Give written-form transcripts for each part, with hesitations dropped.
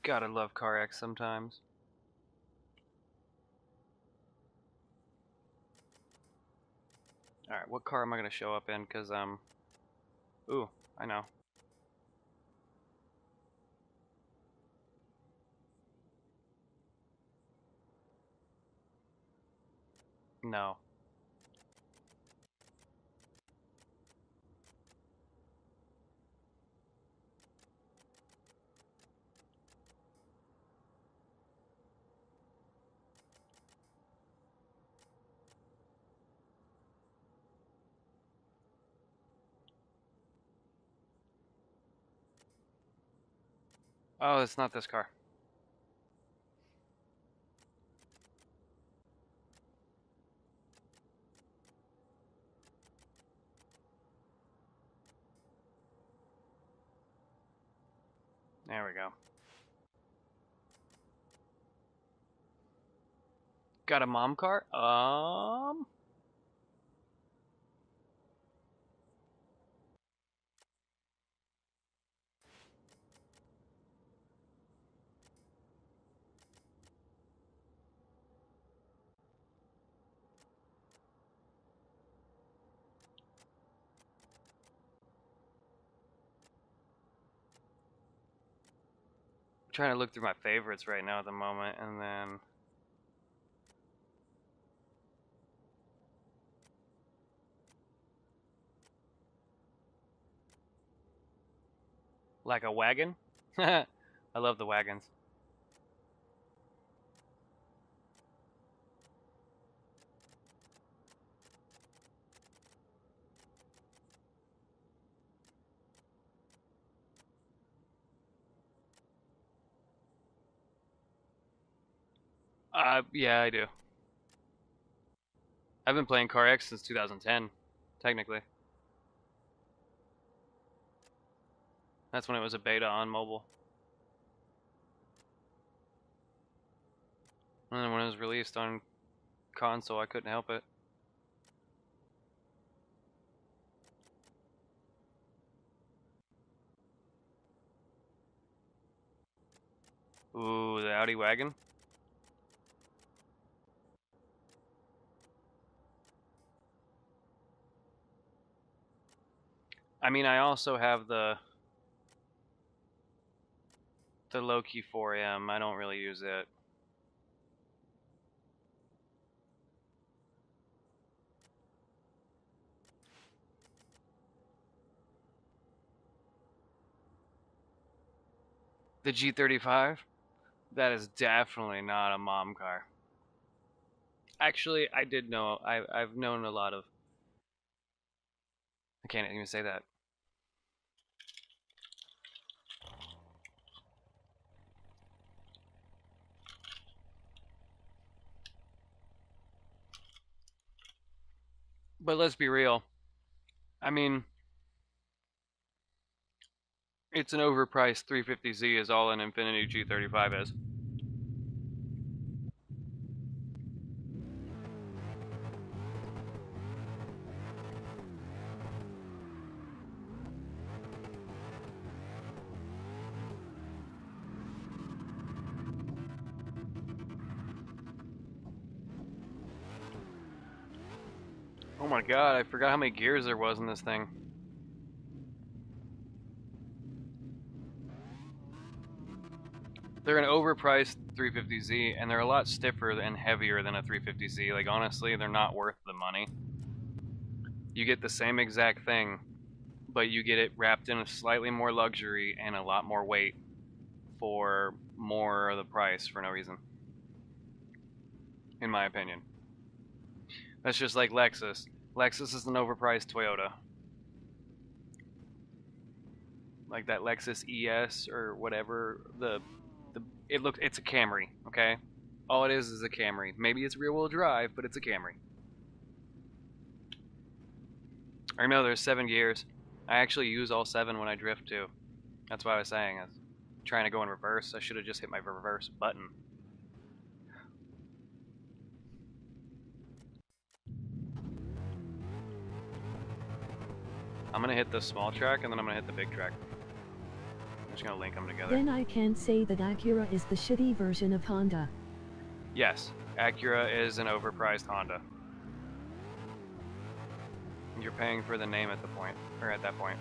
Gotta love car X sometimes. Alright, what car am I gonna show up in? Cause, ooh, I know. No. Oh, it's not this car. There we go. Got a mom car? Trying to look through my favorites right now at the moment, and then like a wagon. I love the wagons. Yeah, I do. I've been playing Car X since 2010, technically. That's when it was a beta on mobile. And then when it was released on console, I couldn't help it. Ooh, the Audi wagon. I mean, I also have the low-key 4M. I don't really use it. The G35? That is definitely not a mom car. Actually, I did know. I've known a lot of. I can't even say that. But let's be real. I mean, it's an overpriced 350Z is all an Infiniti G35 is. Oh my god, I forgot how many gears there was in this thing. They're an overpriced 350Z, and they're a lot stiffer and heavier than a 350Z. Like, honestly, they're not worth the money. You get the same exact thing, but you get it wrapped in a slightly more luxury and a lot more weight for more of the price for no reason, in my opinion. That's just like Lexus. Lexus is an overpriced Toyota. Like that Lexus ES or whatever. It's a Camry, okay? All it is a Camry. Maybe it's rear wheel drive, but it's a Camry. I know there's 7 gears. I actually use all 7 when I drift too. That's what I was saying. I was trying to go in reverse. I should have just hit my reverse button. I'm gonna hit the small track and then I'm gonna hit the big track. just gonna link them together. Then I can't say that Acura is the shitty version of Honda. Yes, Acura is an overpriced Honda. You're paying for the name at the point, or at that point.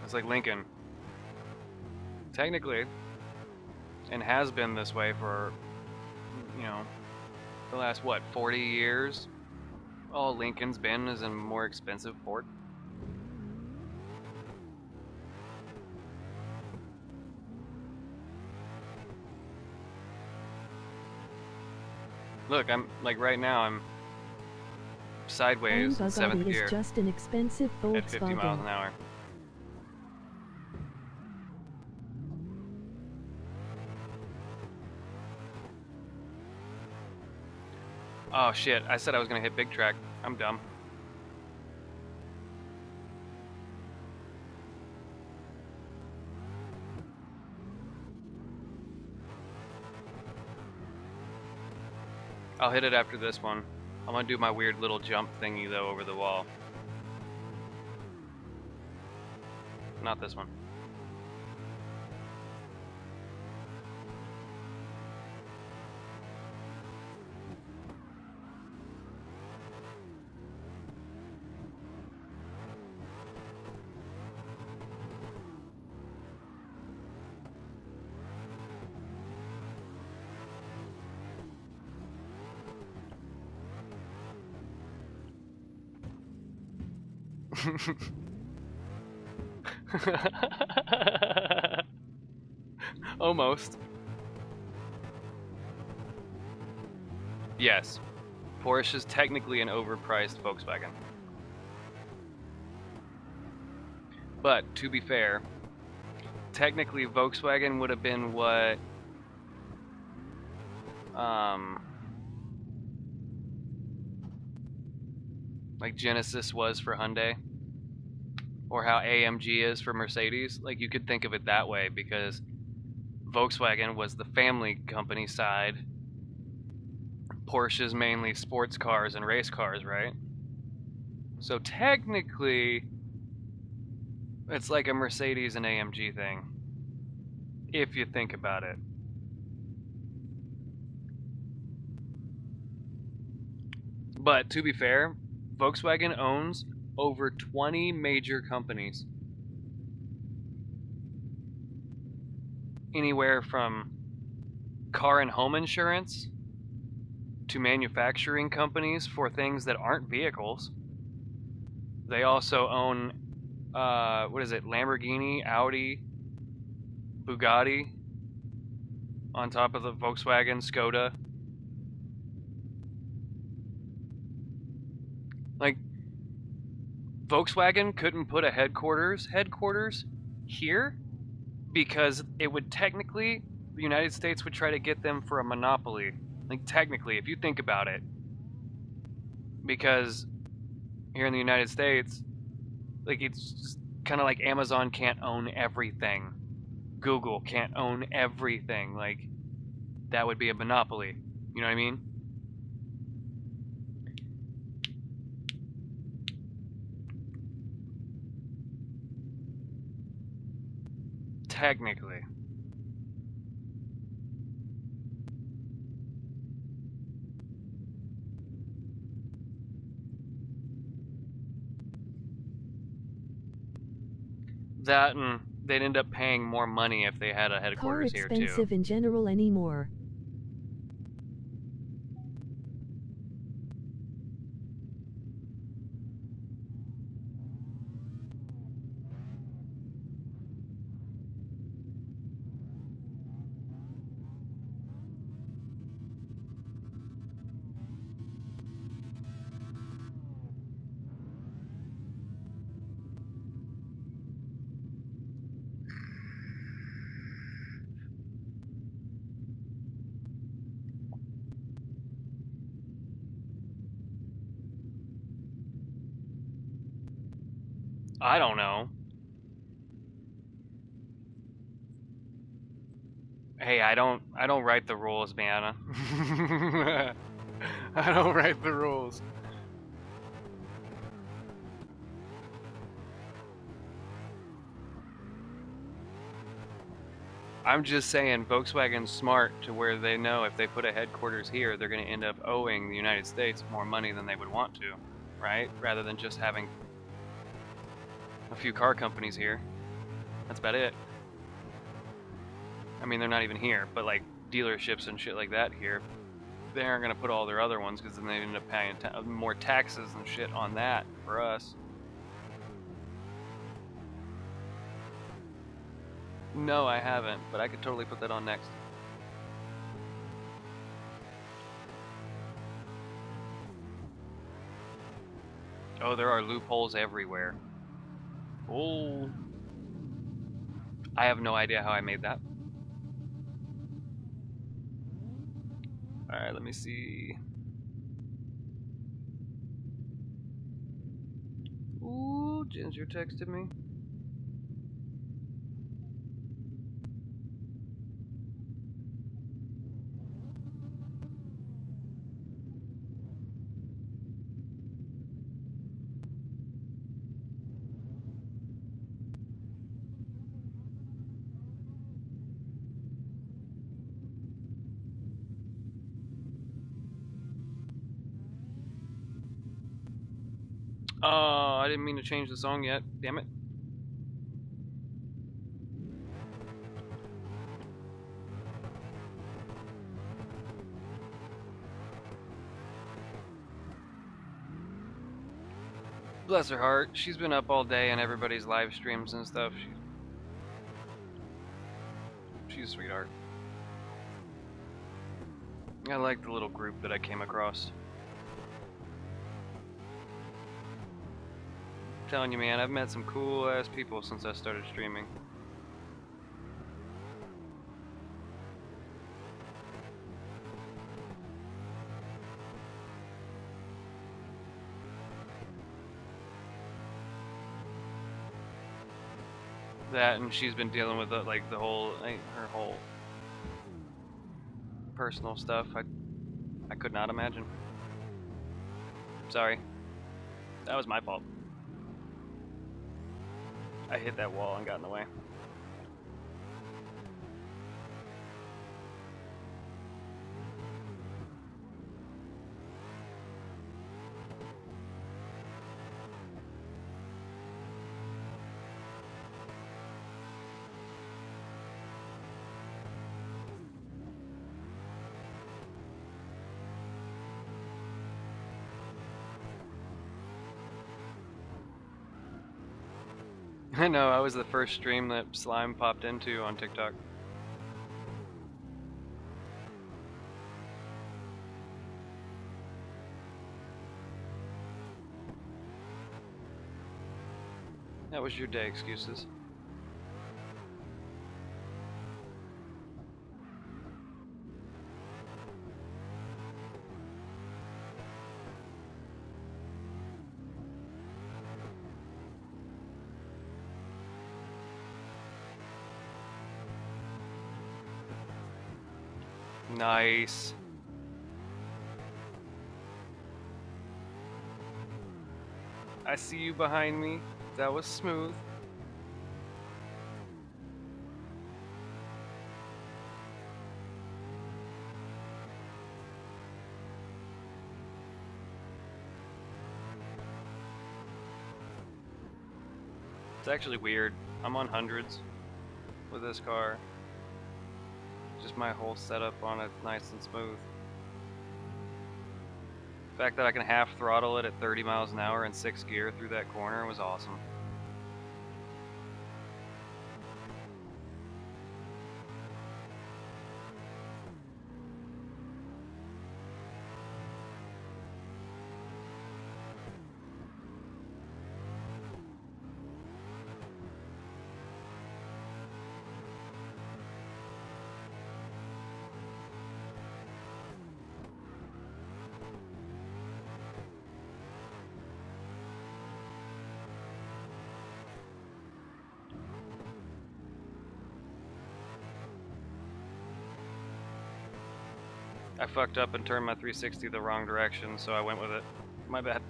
It's like Lincoln. Technically, and has been this way for, you know, the last, what, 40 years? All Lincoln's been is a more expensive Ford. Look, I'm, like, right now, I'm sideways in 7th gear is just an expensive Volkswagen. at 50 miles an hour. Oh shit, I said I was gonna hit big track. I'm dumb. I'll hit it after this one. I'm gonna do my weird little jump thingy though over the wall. Not this one. Almost. Yes, Porsche is technically an overpriced Volkswagen. But, to be fair, technically Volkswagen would have been what like Genesis was for Hyundai, or how AMG is for Mercedes. Like, you could think of it that way, because Volkswagen was the family company side. Porsche is mainly sports cars and race cars, right? So technically, it's like a Mercedes and AMG thing, if you think about it. But to be fair, Volkswagen owns over 20 major companies. Anywhere from car and home insurance to manufacturing companies for things that aren't vehicles. They also own, what is it, Lamborghini, Audi, Bugatti, on top of the Volkswagen, Skoda. Like, Volkswagen couldn't put a headquarters here because it would technically, the United States would try to get them for a monopoly. Like, technically, if you think about it. Because here in the United States, like, it's kind of like Amazon can't own everything. Google can't own everything. Like, that would be a monopoly. You know what I mean? Technically. That, and they'd end up paying more money if they had a headquarters here too. Car expensive in general anymore. I don't know. Hey, I don't write the rules, man. I don't write the rules. I'm just saying Volkswagen's smart to where they know if they put a headquarters here, they're going to end up owing the United States more money than they would want to, right? Rather than just having a few car companies here. That's about it. I mean, they're not even here, but like dealerships and shit like that here, they aren't going to put all their other ones because then they end up paying more taxes and shit on that for us. No, I haven't, but I could totally put that on next. Oh, there are loopholes everywhere. Oh, I have no idea how I made that. Alright, let me see. Ooh, Ginger texted me. Oh, I didn't mean to change the song yet. Damn it. Bless her heart. She's been up all day in everybody's live streams and stuff. She's a sweetheart. I like the little group that I came across. I'm telling you, man, I've met some cool ass people since I started streaming. That, and she's been dealing with like the whole, her whole personal stuff. I could not imagine. Sorry, that was my fault. I hit that wall and got in the way. I know, I was the first stream that Slime popped into on TikTok. That was your day, excuses. Nice. I see you behind me. That was smooth. It's actually weird. I'm on hundreds with this car. Just my whole setup on it nice and smooth. The fact that I can half throttle it at 30 miles an hour in 6th gear through that corner was awesome. I fucked up and turned my 360 the wrong direction, so I went with it. My bad.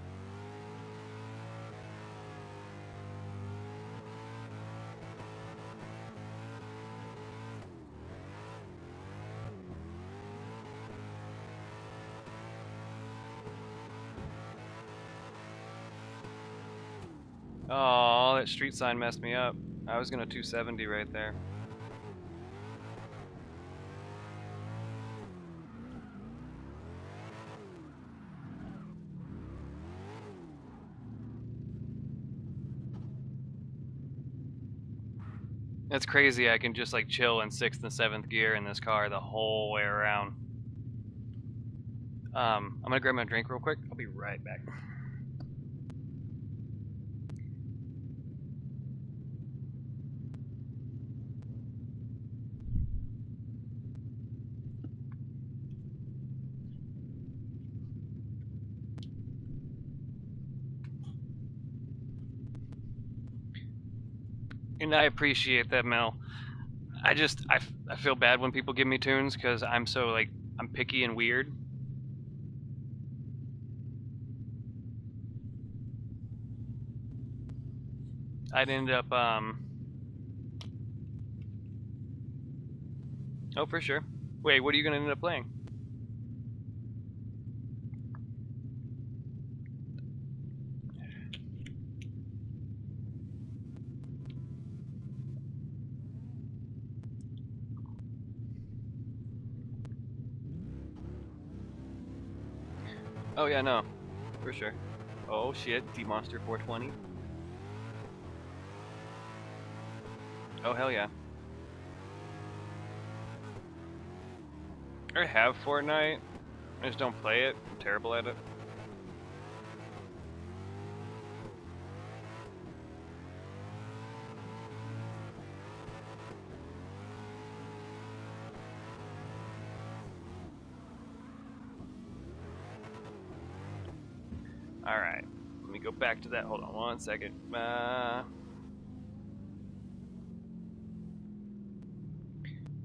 Oh, that street sign messed me up. I was gonna 270 right there. It's crazy. I can just like chill in 6th and 7th gear in this car the whole way around. I'm gonna grab my drink real quick. I'll be right back. And I appreciate that, Mel. I feel bad when people give me tunes because I'm so like I'm picky and weird. I'd end up oh for sure. Wait, what are you gonna end up playing? Oh yeah, no, for sure. Oh shit, D-Monster 420. Oh hell yeah. I have Fortnite. I just don't play it. I'm terrible at it. Alright. Let me go back to that. Hold on one second.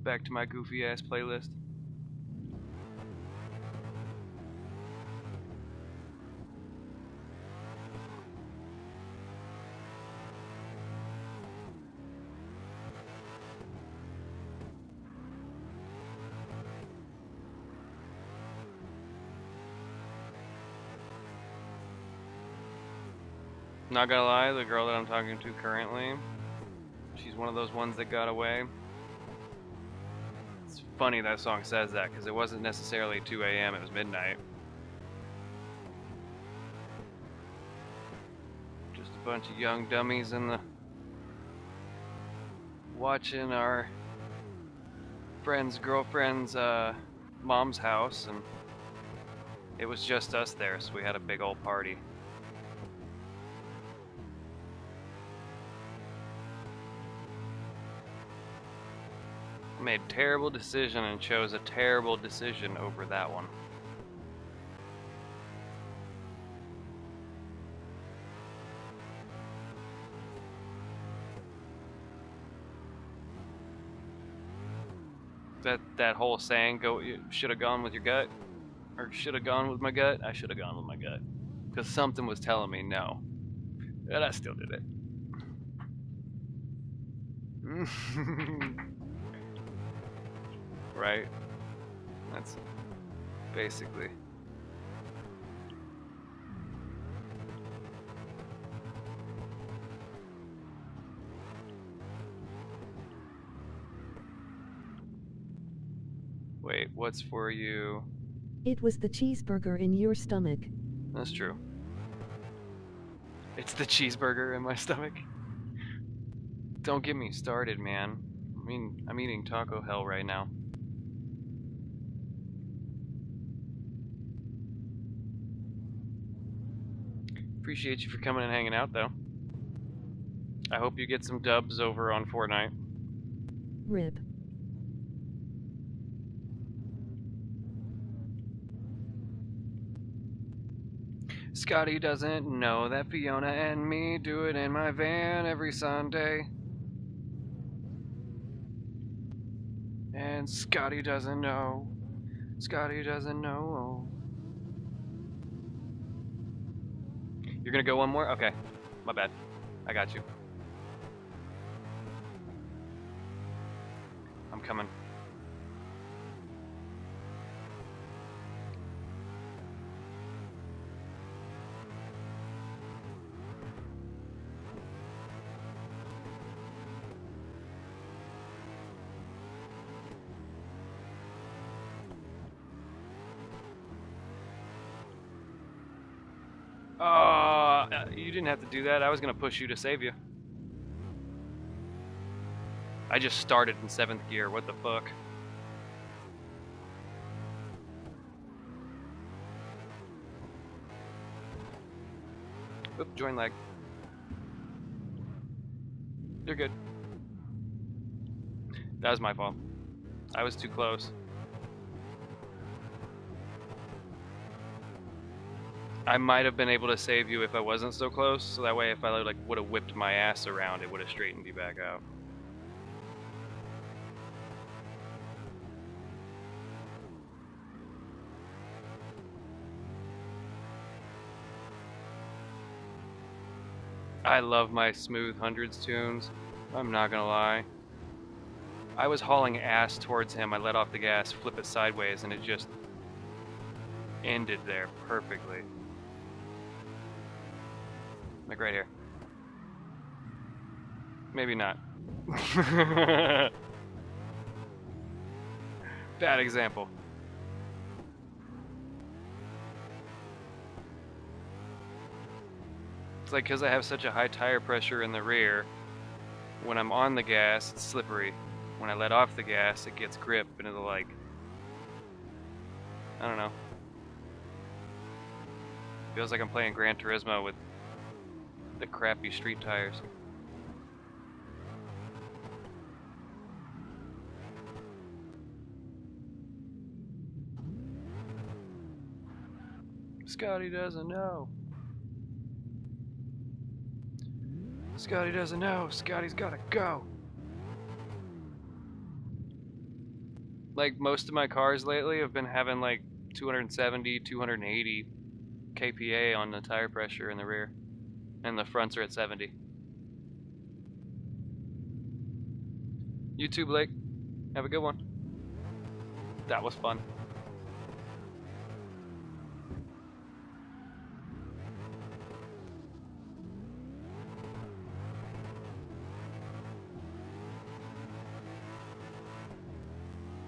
Back to my goofy ass playlist. Not gonna lie, the girl that I'm talking to currently, she's one of those ones that got away. It's funny that song says that because it wasn't necessarily 2 a.m., it was midnight. Just a bunch of young dummies in the watching our friend's girlfriend's mom's house, and it was just us there, so we had a big old party. Made a terrible decision and chose a terrible decision over that one. That whole saying, go, you should have gone with your gut, or should have gone with my gut. I should have gone with my gut because something was telling me no, but I still did it. Right? That's basically. Wait, what's for you? It was the cheeseburger in your stomach. That's true. It's the cheeseburger in my stomach. Don't get me started, man. I mean, I'm eating taco hell right now. Appreciate you for coming and hanging out, though. I hope you get some dubs over on Fortnite. Rip. Scotty doesn't know that Fiona and me do it in my van every Sunday. And Scotty doesn't know. Scotty doesn't know. You're gonna go one more? Okay. My bad. I got you. I'm coming. You didn't have to do that. I was gonna push you to save you. I just started in 7th gear. What the fuck? Oop, join lag. You're good. That was my fault. I was too close. I might have been able to save you if I wasn't so close, so that way if I like would have whipped my ass around, it would have straightened you back out. I love my smooth hundreds tunes. I'm not gonna lie. I was hauling ass towards him. I let off the gas, flip it sideways, and it just ended there perfectly. Like right here. Maybe not. Bad example. It's like because I have such a high tire pressure in the rear, when I'm on the gas, it's slippery. When I let off the gas, it gets grip and it'll like, I don't know. Feels like I'm playing Gran Turismo with the crappy street tires. Scotty doesn't know. Scotty doesn't know. Scotty's gotta go. Like most of my cars lately have been having like 270, 280 kPa on the tire pressure in the rear, and the fronts are at 70. You too, Blake. Have a good one. That was fun.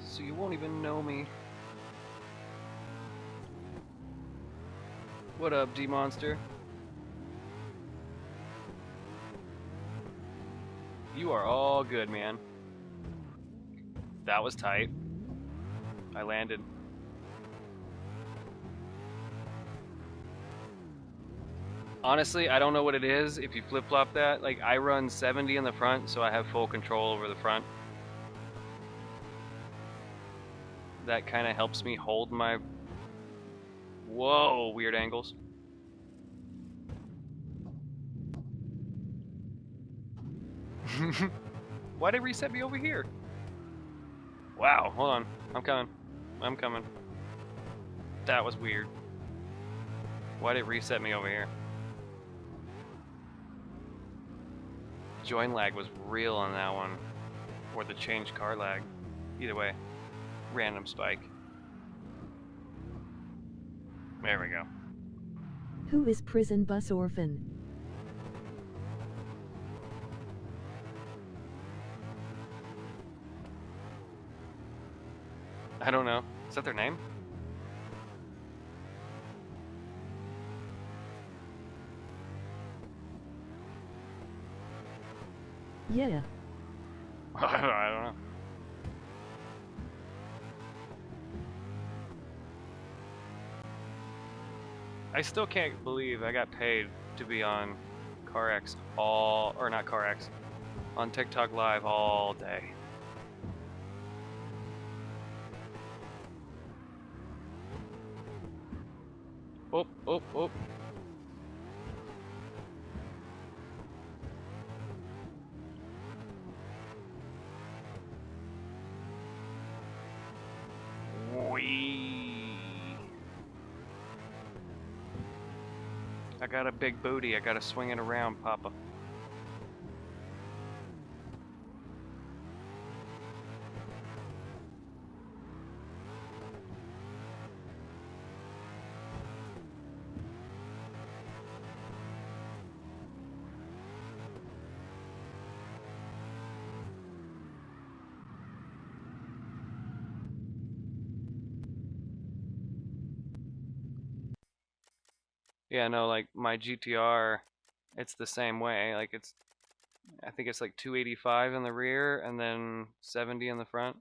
So you won't even know me. What up, D-Monster? You are all good, man. That was tight. I landed. Honestly, I don't know what it is if you flip-flop that. Like, I run 70 in the front, so I have full control over the front. That kind of helps me hold my... Whoa, weird angles. Why did it reset me over here? Wow, hold on. I'm coming. I'm coming. That was weird. Why did it reset me over here? Join lag was real on that one. Or the change car lag. Either way. Random spike. There we go. Who is Prison Bus Orphan? I don't know. Is that their name? Yeah. I don't know. I still can't believe I got paid to be on CarX or not CarX, on TikTok Live all day. Oh, oh, oh. Wee. I got a big booty. I gotta swing it around, Papa. Yeah, no, like my GTR, it's the same way. Like I think it's like 285 in the rear and then 70 in the front.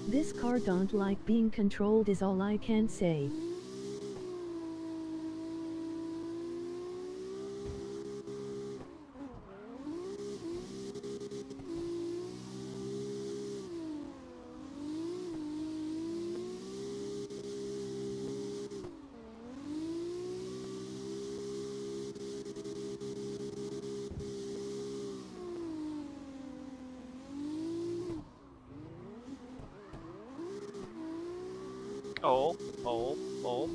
This car don't like being controlled is all I can say. Oh, oh, oh.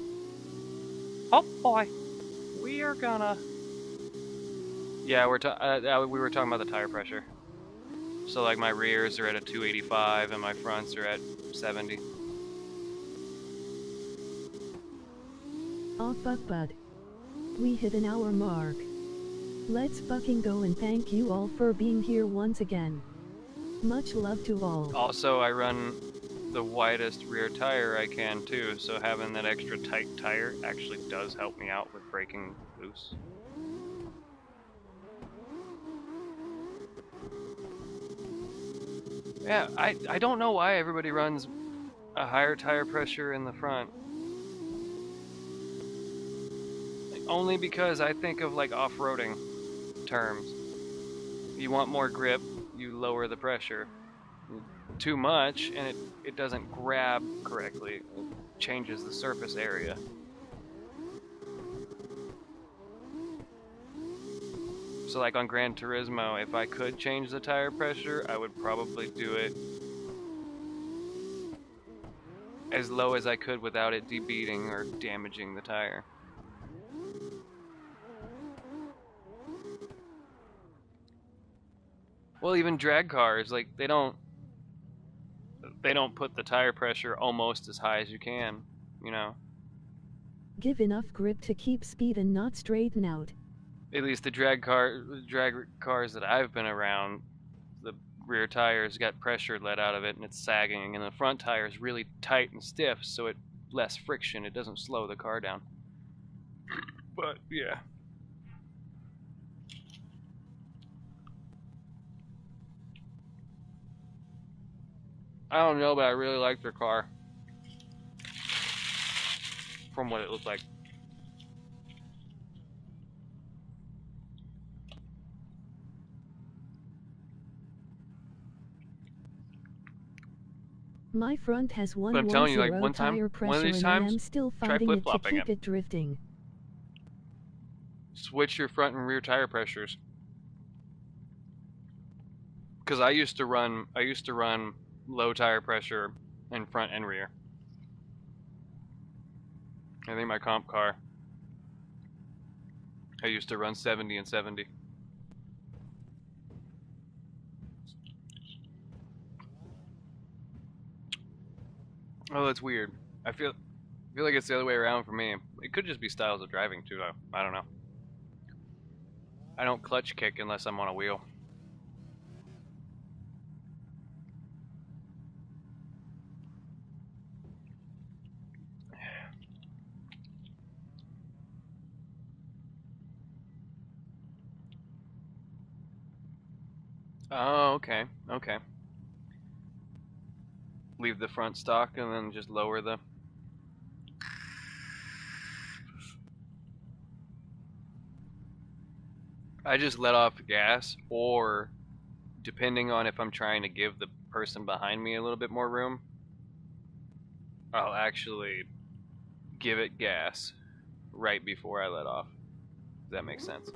Oh boy. We are gonna. Yeah, we were talking about the tire pressure. So like my rears are at a 285 and my fronts are at 70. Oh fuck bud. We hit an hour mark. Let's fucking go and thank you all for being here once again. Much love to all. Also, I run the widest rear tire I can too, so having that extra tight tire actually does help me out with breaking loose. Yeah, I don't know why everybody runs a higher tire pressure in the front. Only because I think of like off-roading terms. You want more grip, you lower the pressure. Too much and it doesn't grab correctly. It changes the surface area. So like on Gran Turismo, if I could change the tire pressure, I would probably do it as low as I could without it debeating or damaging the tire. Well, even drag cars, like they don't put the tire pressure almost as high as you can, you know. Give enough grip to keep speed and not straighten out. At least the drag cars that I've been around, the rear tires got pressure let out of it and it's sagging, and the front tire is really tight and stiff, so it less friction. It doesn't slow the car down. But yeah. I don't know, but I really like their car from what it looked like. My front has But I'm telling you, like 110 one tire of pressure these and I times, am still try fighting it to flip-flopping keep it. it drifting. Switch your front and rear tire pressures. Because I used to run low tire pressure in front and rear. I think my comp car, I used to run 70 and 70. Oh, that's weird. I feel like it's the other way around for me. It could just be styles of driving too, though. I don't know. I don't clutch kick unless I'm on a wheel. Oh, okay, okay. Leave the front stock and then just lower the. I just let off gas, or depending on if I'm trying to give the person behind me a little bit more room, I'll actually give it gas right before I let off. Does that make sense?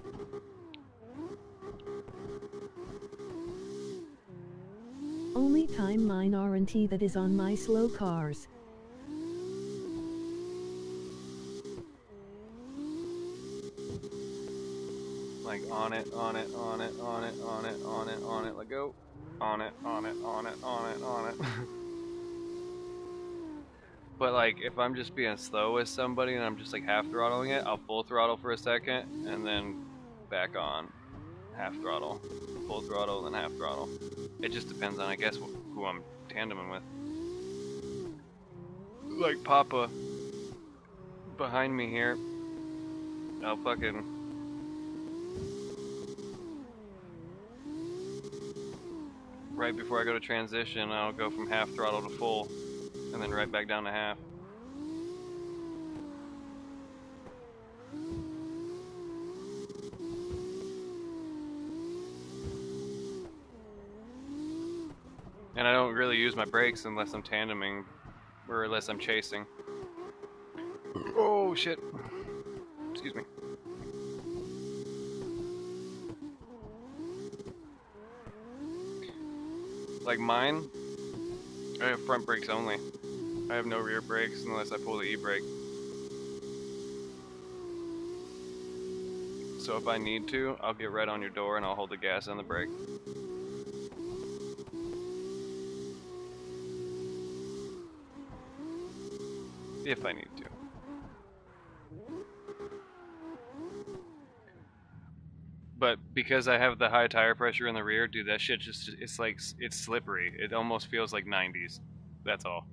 Only time mine R&T that is on my slow cars. Like on it, on it, on it, on it, on it, on it, on it, let go. on it, on it, on it, on it, on it. But like, if I'm just being slow with somebody and I'm just like half throttling it, I'll full throttle for a second and then back on, half throttle, full throttle, then half throttle. It just depends on, I guess, who I'm tandeming with. Like Papa behind me here, I'll fucking right before I go to transition, I'll go from half throttle to full, and then right back down to half. And I don't really use my brakes unless I'm tandeming, or unless I'm chasing. Oh shit. Excuse me. Like mine, I have front brakes only. I have no rear brakes unless I pull the e-brake. So if I need to, I'll get right on your door and I'll hold the gas and the brake. If I need to. But because I have the high tire pressure in the rear, dude, that shit just, it's like, it's slippery. It almost feels like 90s. That's all.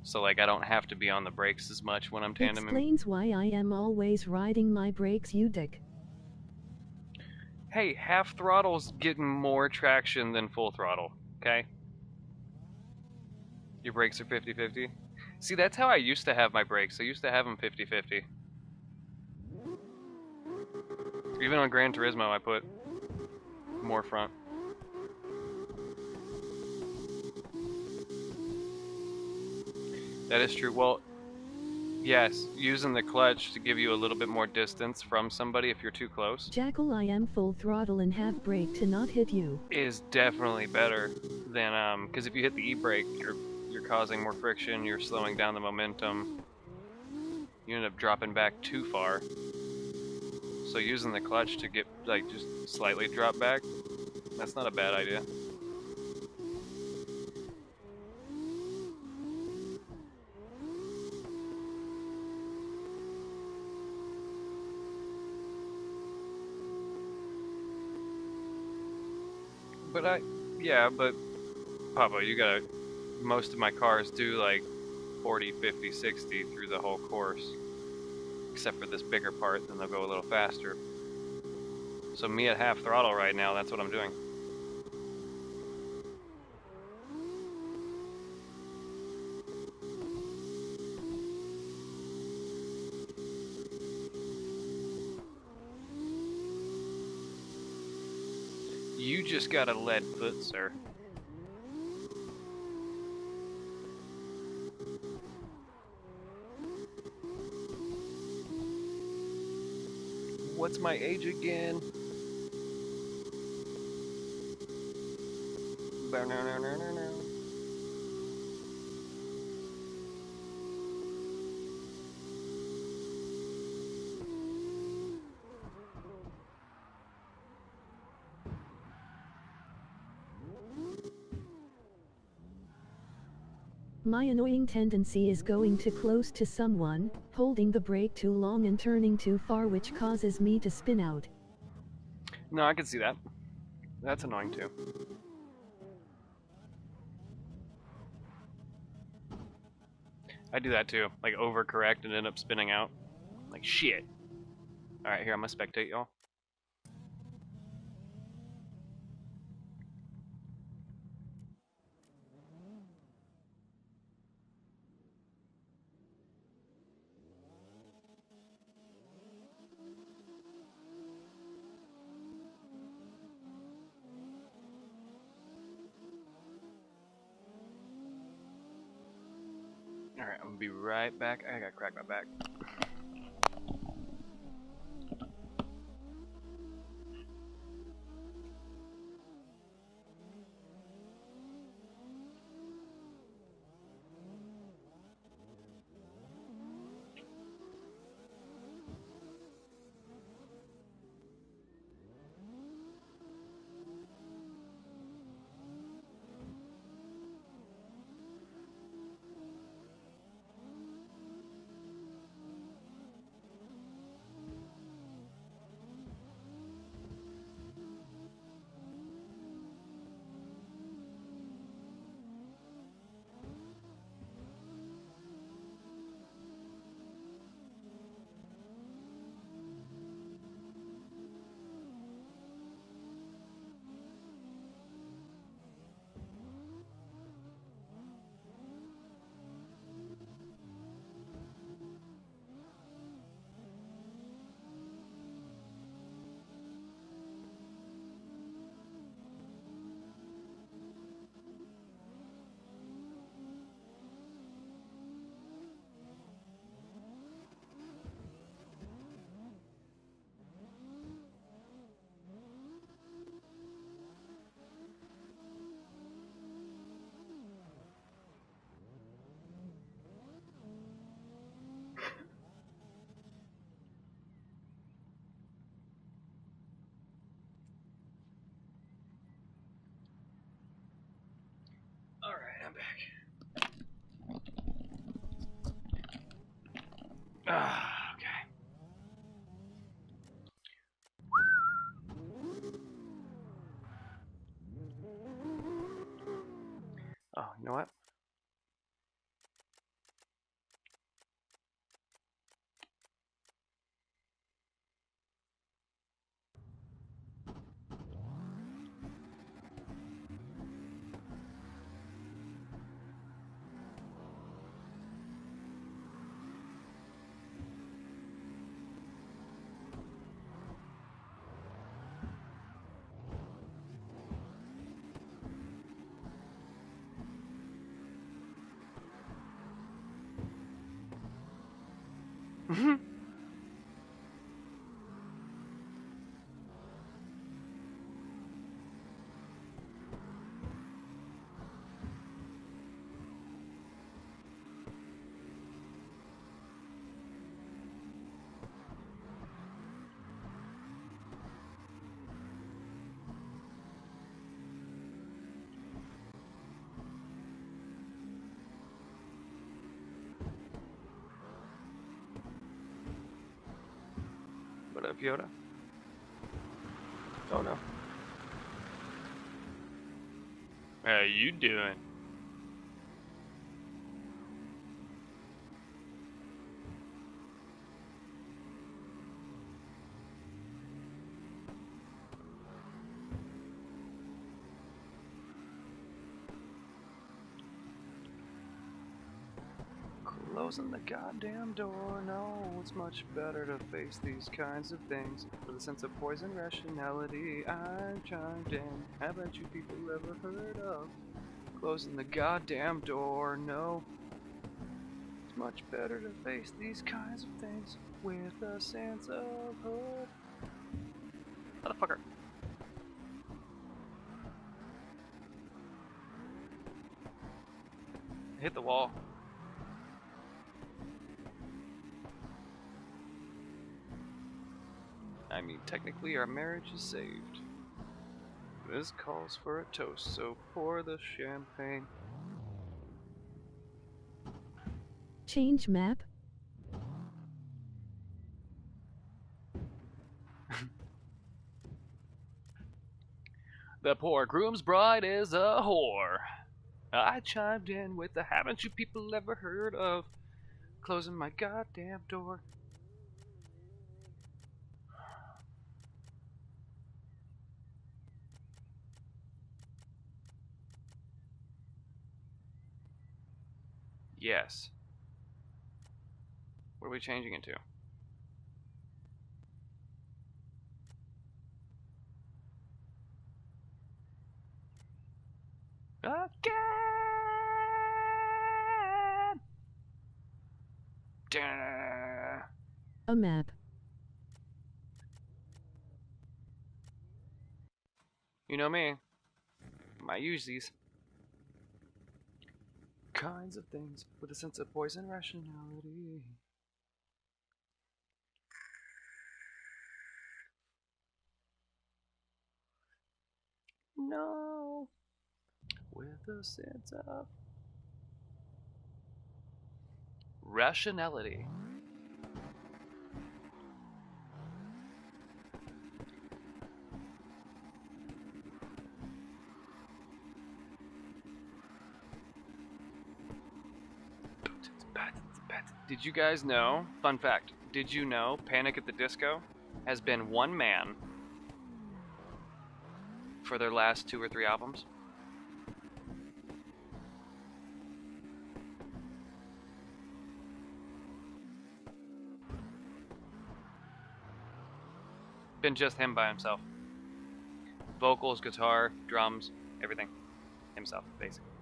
So like, I don't have to be on the brakes as much when I'm tandeming. Explains why I am always riding my brakes, you dick. Hey, half throttle's getting more traction than full throttle, okay? Your brakes are 50-50. See, that's how I used to have my brakes. I used to have them 50-50. Even on Gran Turismo, I put more front. That is true. Well, yes, using the clutch to give you a little bit more distance from somebody if you're too close. Jackal, I am full throttle and half brake to not hit you. Is definitely better than because if you hit the e-brake, you're causing more friction. You're slowing down the momentum. You end up dropping back too far. So using the clutch to get like just slightly drop back, that's not a bad idea. But but Papa, you gotta, most of my cars do like 40, 50, 60 through the whole course. Except for this bigger part, then they'll go a little faster. So me at half throttle right now, that's what I'm doing. You just got a lead foot, sir. What's my age again? My annoying tendency is going too close to someone, holding the brake too long and turning too far, which causes me to spin out. No, I can see that. That's annoying too. I do that too. Like overcorrect and end up spinning out. Like shit. Alright, here, I'm gonna spectate y'all. Alright, I'm gonna be right back. I gotta crack my back. Okay. Oh, you know what? What up, Yoda? Oh no. How you doing? Closing the goddamn door. No, it's much better to face these kinds of things with a sense of poison rationality. I'm chimed in. Haven't you people ever heard of closing the goddamn door? No, it's much better to face these kinds of things with a sense of hope. Motherfucker. I hit the wall. I mean, technically our marriage is saved. This calls for a toast, so pour the champagne. Change map? The poor groom's bride is a whore. I chimed in with the haven't you people ever heard of closing my goddamn door. Yes. What are we changing it to? Again! Da. A map. You know me. I use these kinds of things with a sense of poison rationality. No, with a sense of rationality. Did you guys know? Fun fact. Did you know Panic at the Disco has been one man for their last 2 or 3 albums? Been just him by himself. Vocals, guitar, drums, everything. Himself, basically.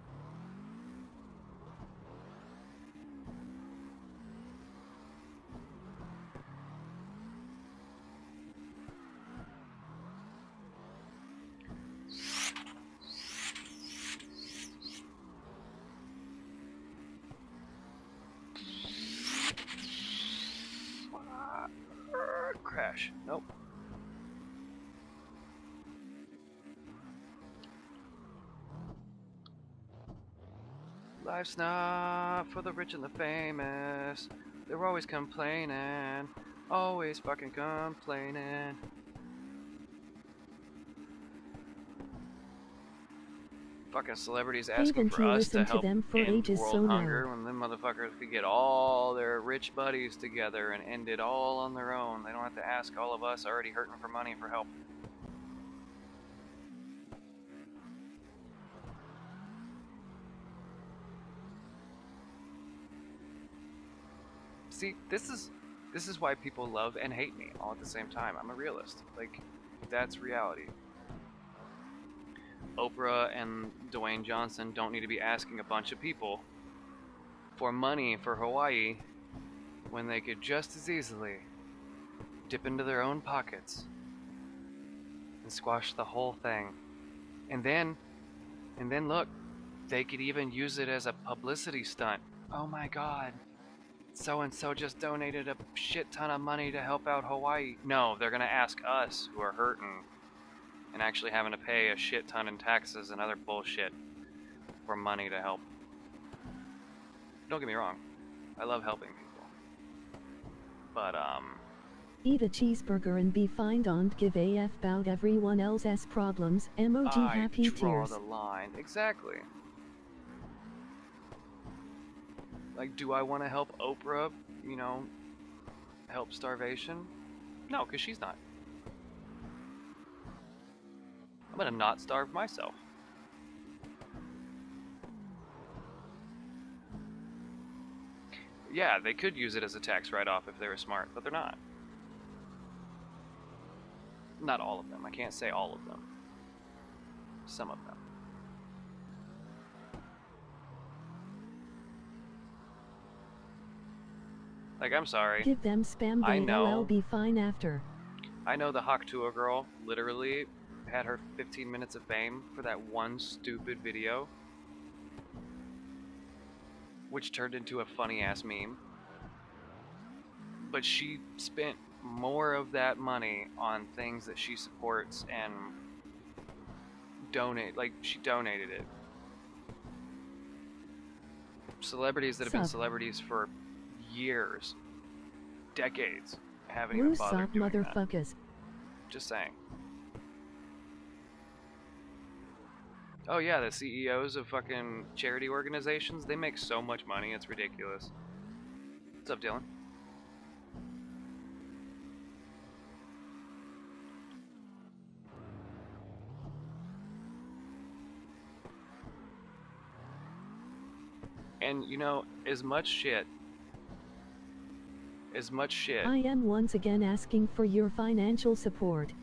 Crash. Nope. Life's not for the rich and the famous. They're always complaining. Always fucking complaining. Fucking celebrities asking for Haven't you us to listened to help them for end ages, so world no. hunger when them motherfuckers could get all their rich buddies together and end it all on their own. They don't have to ask all of us already hurting for money for help. See, this is why people love and hate me all at the same time. I'm a realist. Like, that's reality. Oprah and Dwayne Johnson don't need to be asking a bunch of people for money for Hawaii when they could just as easily dip into their own pockets and squash the whole thing. And then look, they could even use it as a publicity stunt. Oh my god, so and so just donated a shit ton of money to help out Hawaii. No, they're gonna ask us who are hurting and actually having to pay a shit ton in taxes and other bullshit for money to help. Don't get me wrong, I love helping people, but Eat a cheeseburger and be fine, don't give a f about everyone else's problems. Emoji I happy draw tears. the line. Exactly. Like, do I want to help Oprah, you know, help starvation? No, because she's not. I'm gonna not starve myself. Yeah, they could use it as a tax write-off if they were smart, but they're not. Not all of them. I can't say all of them. Some of them. Like, I'm sorry. Give them spam, I they know. LL be fine after. I know the Haktua girl literally had her 15 minutes of fame for that one stupid video, which turned into a funny-ass meme. But she spent more of that money on things that she supports and she donated it. Celebrities that have been celebrities for years, decades, haven't even bothered doing motherfuckers. that. Just saying. Oh yeah, the CEOs of fucking charity organizations, they make so much money, it's ridiculous. What's up, Dylan? And, you know, as much shit. I am once again asking for your financial support.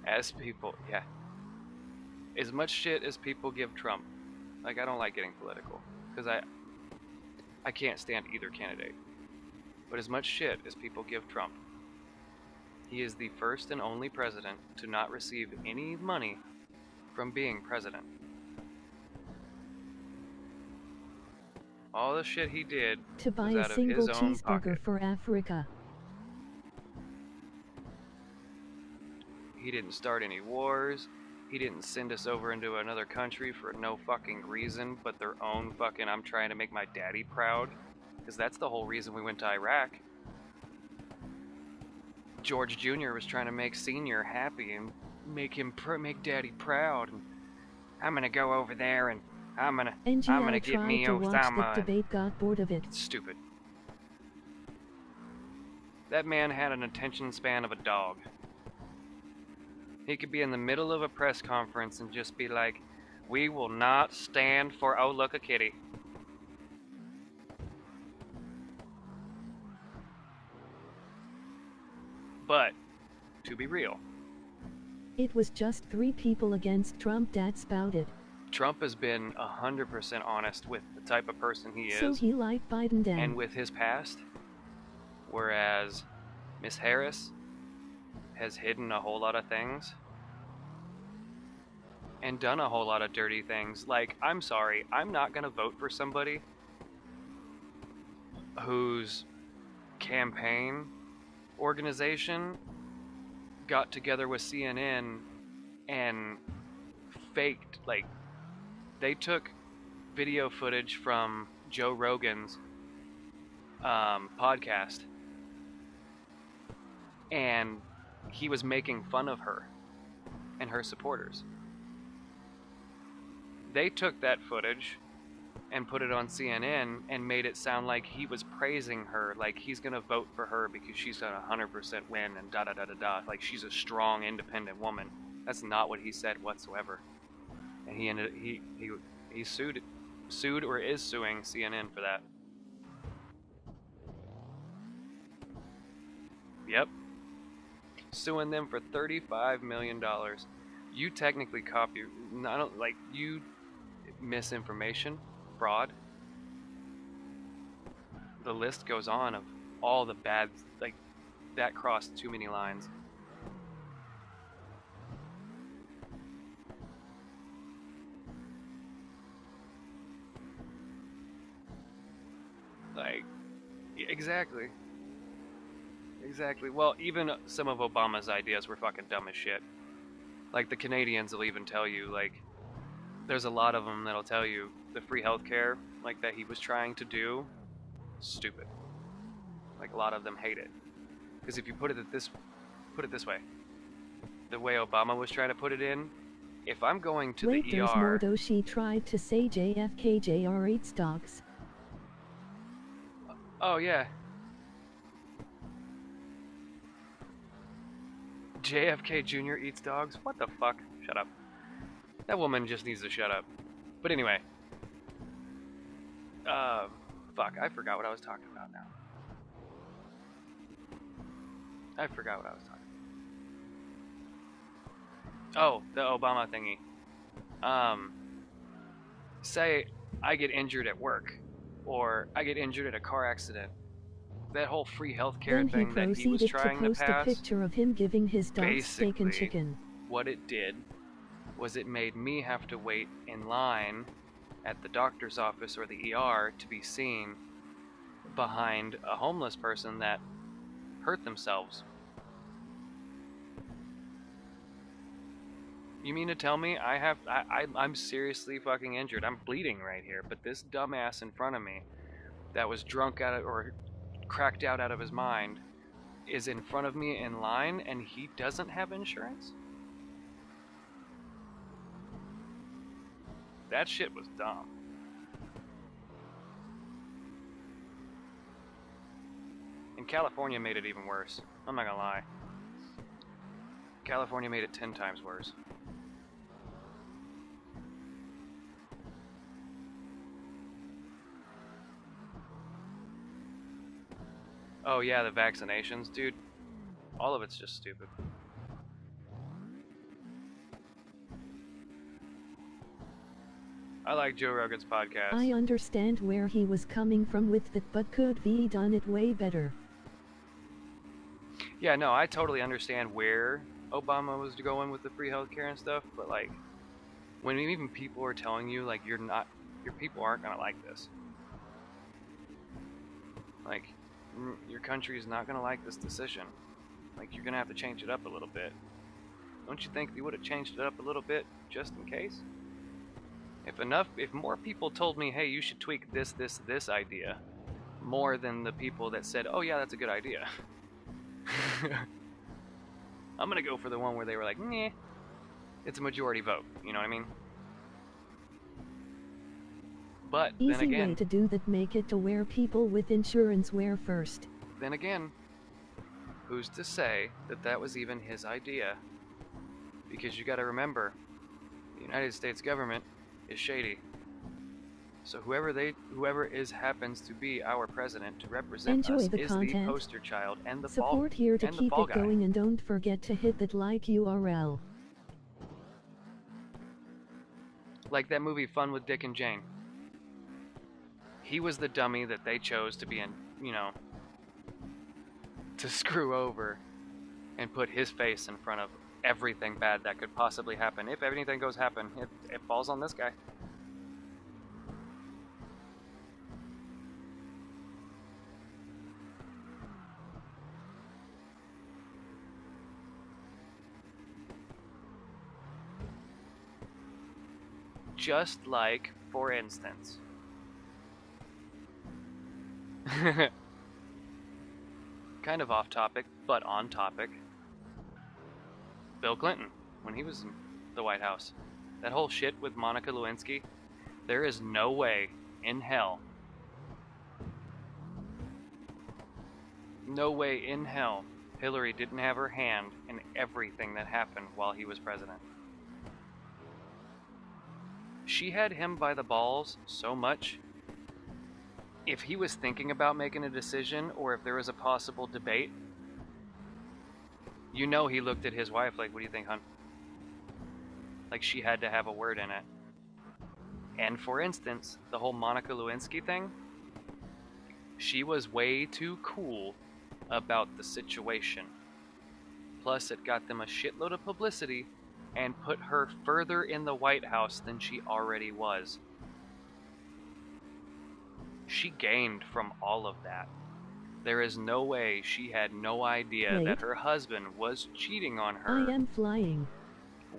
As people, yeah. As much shit as people give Trump. Like, I don't like getting political. Because I can't stand either candidate. But as much shit as people give Trump, he is the first and only president to not receive any money from being president. All the shit he did to buy was a out of single his own cheeseburger pocket. for Africa. He didn't start any wars. He didn't send us over into another country for no fucking reason but their own fucking I'm trying to make my daddy proud. Because that's the whole reason we went to Iraq. George Jr. was trying to make Senior happy and make daddy proud. And I'm gonna go over there and I'm gonna get me Osama. The debate, got bored of it. It's stupid. That man had an attention span of a dog. He could be in the middle of a press conference and just be like, "We will not stand for oh look a kitty." But to be real, it was just 3 people against Trump that spouted. Trump has been 100% honest with the type of person he is. So he liked Biden down. And with his past. Whereas Miss Harris has hidden a whole lot of things. And done a whole lot of dirty things. Like, I'm sorry, I'm not going to vote for somebody whose campaign organization got together with CNN and faked, like, they took video footage from Joe Rogan's podcast, and he was making fun of her and her supporters. They took that footage and put it on CNN and made it sound like he was praising her, like he's gonna vote for her because she's gonna 100% win and da da da da da, like she's a strong, independent woman. That's not what he said whatsoever. And he sued or is suing CNN for that. Yep, suing them for $35 million. You technically copy, not like you misinformation, fraud. The list goes on of all the bad, like that crossed too many lines. Like, exactly. Exactly. Well, even some of Obama's ideas were fucking dumb as shit. Like, the Canadians will even tell you, like, there's a lot of them that'll tell you the free healthcare, like, that he was trying to do, stupid. Like, a lot of them hate it. Because if you put it this way, the way Obama was trying to put it in, if I'm going to Wait, the there's ER... more though. She tried to say JFK Jr. eats dogs. Oh, yeah. JFK Jr. eats dogs? What the fuck? Shut up. That woman just needs to shut up. But anyway. Fuck, I forgot what I was talking about now. I forgot what I was talking about. Oh, the Obama thingy. Say I get injured at work, or I get injured at a car accident. That whole free healthcare Then he thing that he was proceeded to trying to post a pass, picture of him giving his dog steak and basically, chicken. what it did was it made me have to wait in line at the doctor's office or the ER to be seen behind a homeless person that hurt themselves. You mean to tell me I'm seriously fucking injured? I'm bleeding right here, but this dumbass in front of me that was drunk out of, or cracked out of his mind is in front of me in line and he doesn't have insurance? That shit was dumb. And California made it even worse. I'm not gonna lie. California made it 10 times worse. Oh yeah, the vaccinations, dude. All of it's just stupid. I like Joe Rogan's podcast. I understand where he was coming from with it, but could be done it way better. Yeah, no, I totally understand where Obama was going with the free healthcare and stuff, but like, when even people are telling you like your people aren't gonna like this. Like, your country is not gonna like this decision. Like, you're gonna have to change it up a little bit. Don't you think they would have changed it up a little bit just in case? If more people told me, hey, you should tweak this idea, more than the people that said, oh yeah, that's a good idea. I'm gonna go for the one where they were like, nah, it's a majority vote, you know what I mean? But Easy then again, way to do that, make it to where people with insurance wear first. Then again, who's to say that that was even his idea? Because you gotta remember, the United States government is shady. So whoever happens to be our president to represent Enjoy us the is content. the poster child and the Support here to keep it guy. going, and don't forget to hit that like URL. Like that movie Fun with Dick and Jane. He was the dummy that they chose to be in, to screw over and put his face in front of everything bad that could possibly happen. If anything goes happen, it falls on this guy. Just like, for instance, Kind of off topic, but on topic. Bill Clinton, when he was in the White House. That whole shit with Monica Lewinsky, there is no way in hell, Hillary didn't have her hand in everything that happened while he was president. She had him by the balls so much. If he was thinking about making a decision, or if there was a possible debate, you know he looked at his wife like, what do you think, hon? Like she had to have a word in it. And for instance, the whole Monica Lewinsky thing, she was way too cool about the situation. Plus, it got them a shitload of publicity and put her further in the White House than she already was. She gained from all of that. There is no way she had no idea that her husband was cheating on her. I am flying.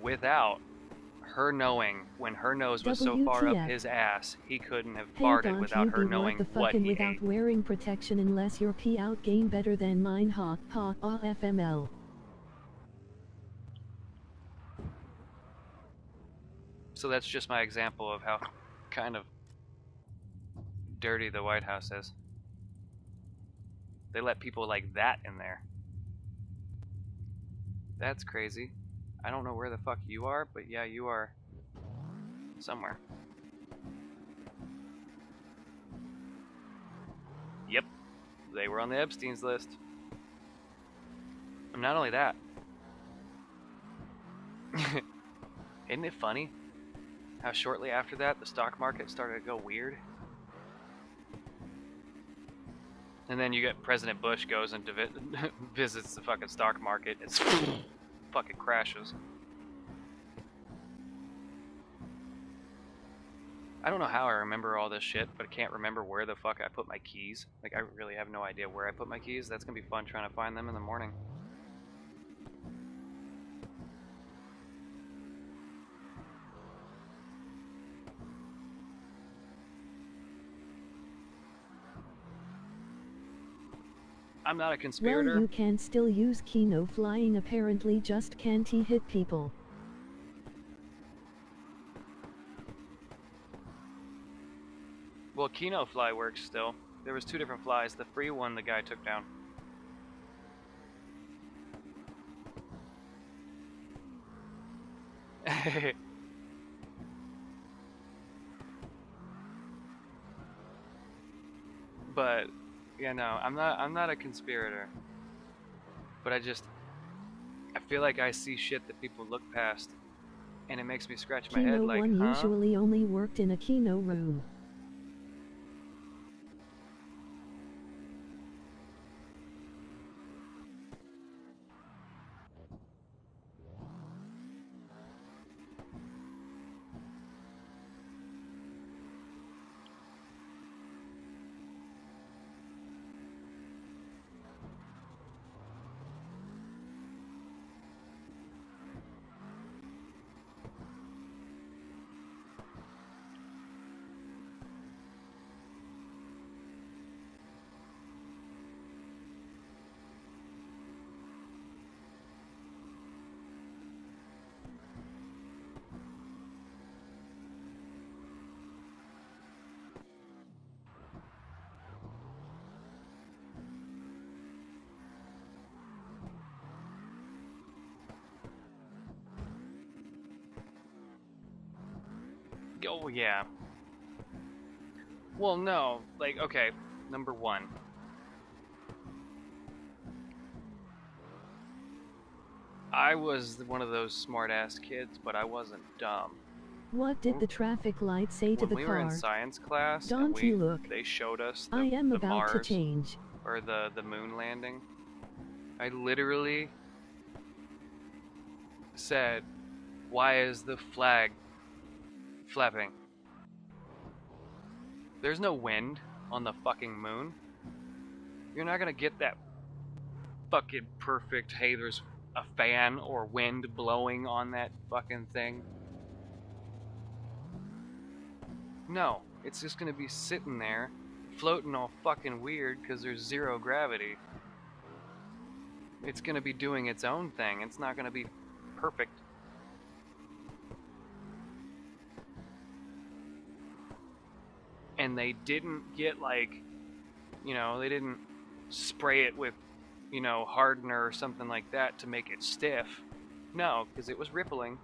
Without her knowing, when her nose was so far up his ass, he couldn't have farted without her knowing what he without ate. Wearing protection unless your pee out game better than mine. Ha ha FML. So that's just my example of how kind of dirty the White House is. They let people like that in there. That's crazy. I don't know where the fuck you are, but yeah, you are somewhere. Yep, they were on the Epstein's list. And not only that, isn't it funny how shortly after that the stock market started to go weird? And then you get President Bush goes and visits the fucking stock market. It's fucking crashes. I don't know how I remember all this shit, but I can't remember where the fuck I put my keys. Like, I really have no idea where I put my keys. That's gonna be fun trying to find them in the morning. I'm not a conspirator. Well, you can still use Kino flying, apparently, just can't he hit people? Well, Kino fly works still. There was 2 different flies. The free one the guy took down. But yeah, no, I'm not a conspirator. But I feel like I see shit that people look past, and it makes me scratch my head like, Kino 1 huh? usually only worked in a Kino room. Oh yeah. Well, no, like, okay, number 1. I was one of those smart-ass kids, but I wasn't dumb. What did the traffic light say to the When we car? were in science class, Don't you look? they showed us I am the about Mars, to change. or the moon landing. I literally said, why is the flag flapping? There's no wind on the fucking moon. You're not gonna get that fucking perfect, hey, there's a fan or wind blowing on that fucking thing. No, it's just gonna be sitting there, floating all fucking weird because there's 0 gravity. It's going to be doing its own thing. It's not going to be perfect. And they didn't get like, you know, they didn't spray it with, you know, hardener or something like that to make it stiff. No, because it was rippling.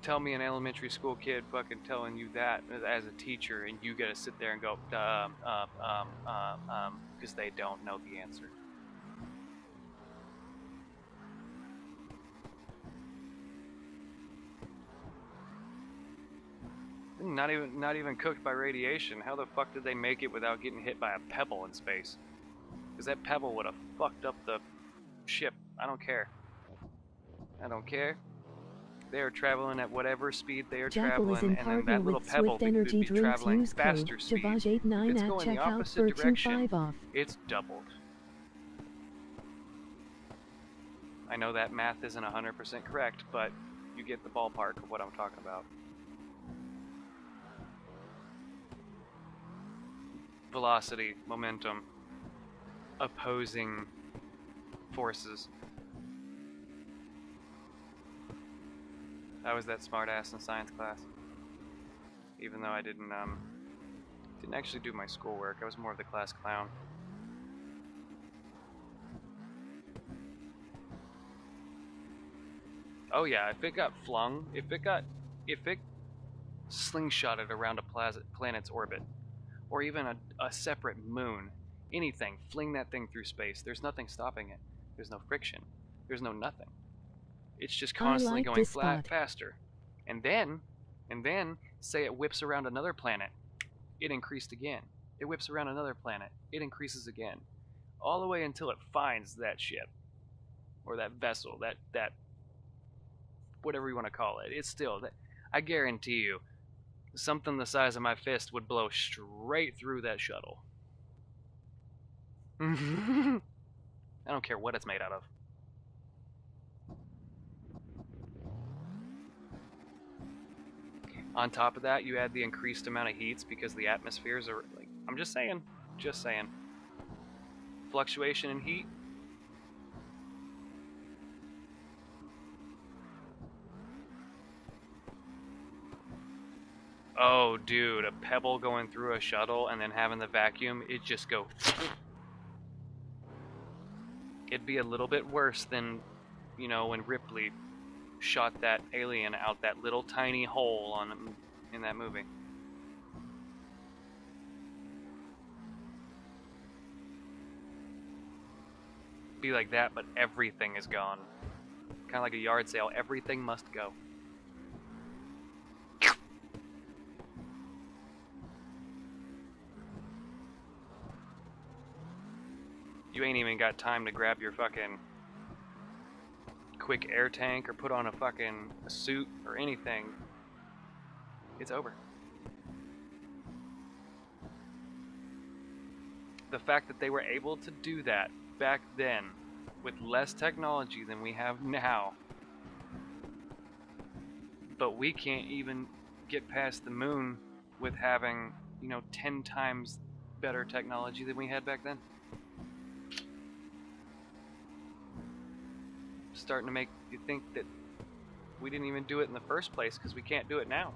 Tell me an elementary school kid fucking telling you that as a teacher, and you gotta sit there and go, because they don't know the answer. Not even cooked by radiation. How the fuck did they make it without getting hit by a pebble in space? Because that pebble would have fucked up the ship. I don't care. I don't care. They are traveling at whatever speed they are Jackal is traveling, in and then that partner little with pebble Swift Energy be Drinks. traveling Use code faster speed. If JackelSavage89 it's at going the checkout opposite for direction, 25 off. it's doubled. I know that math isn't 100% correct, but you get the ballpark of what I'm talking about. Velocity, momentum, opposing forces. I was that smart ass in science class. Even though I didn't actually do my schoolwork. I was more of the class clown. Oh yeah, if it got flung, if it slingshotted around a planet's orbit, or even a separate moon, anything, fling that thing through space. There's nothing stopping it. There's no friction. There's no nothing. It's just constantly going faster. And then, say it whips around another planet, it increased again. It whips around another planet, it increases again. All the way until it finds that ship, or that vessel, that whatever you want to call it. It's still, I guarantee you, something the size of my fist would blow straight through that shuttle. I don't care what it's made out of. On top of that, you add the increased amount of heats because the atmospheres are like, I'm just saying. Fluctuation in heat. Oh, dude, a pebble going through a shuttle and then having the vacuum, it just go. It'd be a little bit worse than, you know, when Ripley shot that alien out that little tiny hole in that movie. Be like that, but everything is gone. Kind of like a yard sale. Everything must go. You ain't even got time to grab your fucking quick air tank or put on a suit or anything. It's over. The fact that they were able to do that back then with less technology than we have now, but we can't even get past the moon with having, you know, 10 times better technology than we had back then. Starting to make you think that we didn't even do it in the first place because we can't do it now.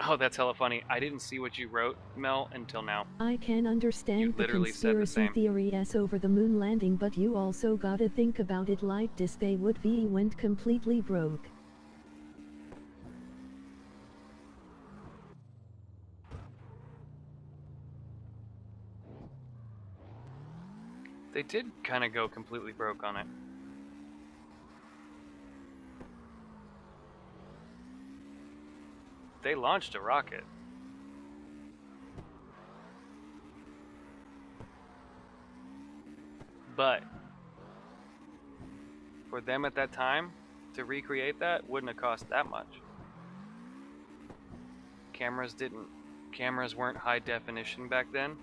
Oh, that's hella funny. I didn't see what you wrote, Mel, until now. I can understand the conspiracy theories over the moon landing, but you also gotta think about it like this: they would be went completely broke. They did kind of go completely broke on it. They launched a rocket. But for them at that time to recreate that wouldn't have cost that much. Cameras weren't high definition back then.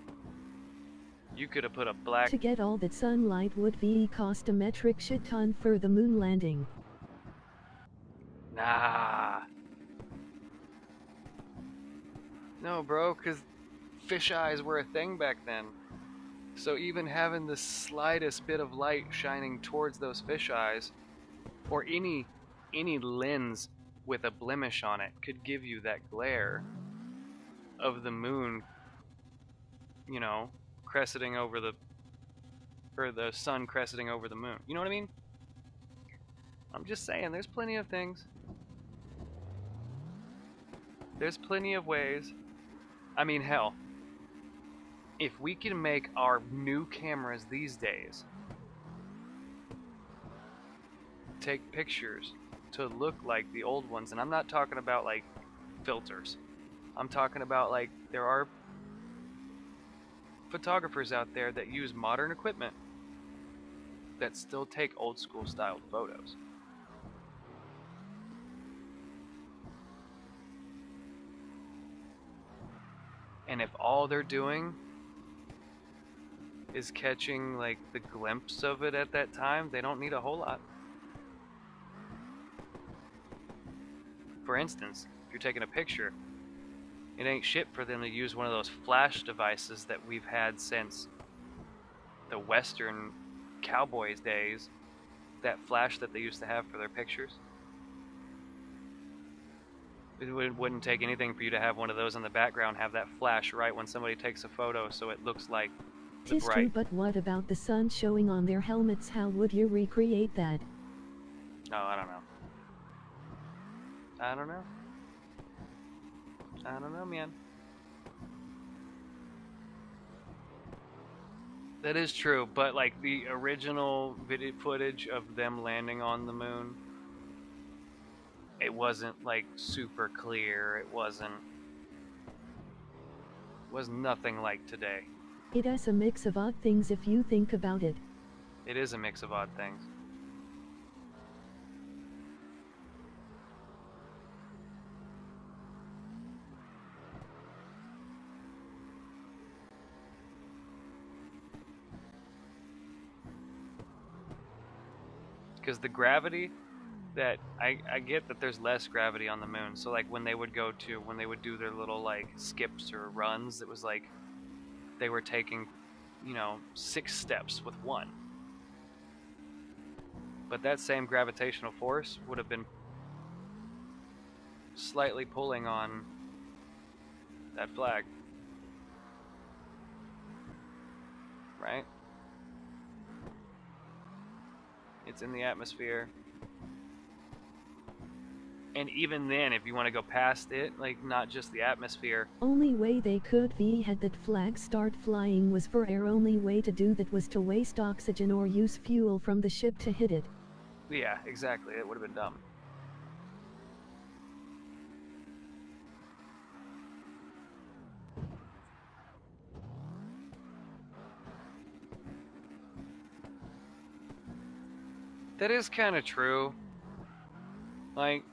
You could have put a black... To get all that sunlight would be cost a metric shit ton for the moon landing. Nah. No, bro, because fish eyes were a thing back then. So even having the slightest bit of light shining towards those fish eyes, or any lens with a blemish on it, could give you that glare of the moon, you know, cresting over the, or the sun cresting over the moon. You know what I mean? I'm just saying, there's plenty of things. There's plenty of ways. I mean, hell, if we can make our new cameras these days take pictures to look like the old ones, and I'm not talking about like filters. I'm talking about like there are photographers out there that use modern equipment that still take old school styled photos. And if all they're doing is catching like the glimpse of it at that time, they don't need a whole lot. For instance, if you're taking a picture, it ain't shit for them to use one of those flash devices that we've had since the Western cowboys days, that flash that they used to have for their pictures. It wouldn't take anything for you to have one of those in the background, have that flash right when somebody takes a photo so it looks like the Tis bright. true, but what about the sun showing on their helmets? How would you recreate that? Oh, I don't know. I don't know. I don't know, man. That is true, but like the original video footage of them landing on the moon, it wasn't like super clear. It was nothing like today. It is a mix of odd things if you think about it. It is a mix of odd things. Because the gravity that I get that there's less gravity on the moon. So like when they would do their little like skips or runs, it was like they were taking, 6 steps with one. But that same gravitational force would have been slightly pulling on that flag. Right? It's in the atmosphere. And even then, if you want to go past it, like not just the atmosphere. Only way they could be had that flag start flying was for air. Only way to do that was to waste oxygen or use fuel from the ship to hit it. Yeah, exactly. It would have been dumb. That is kind of true. Like,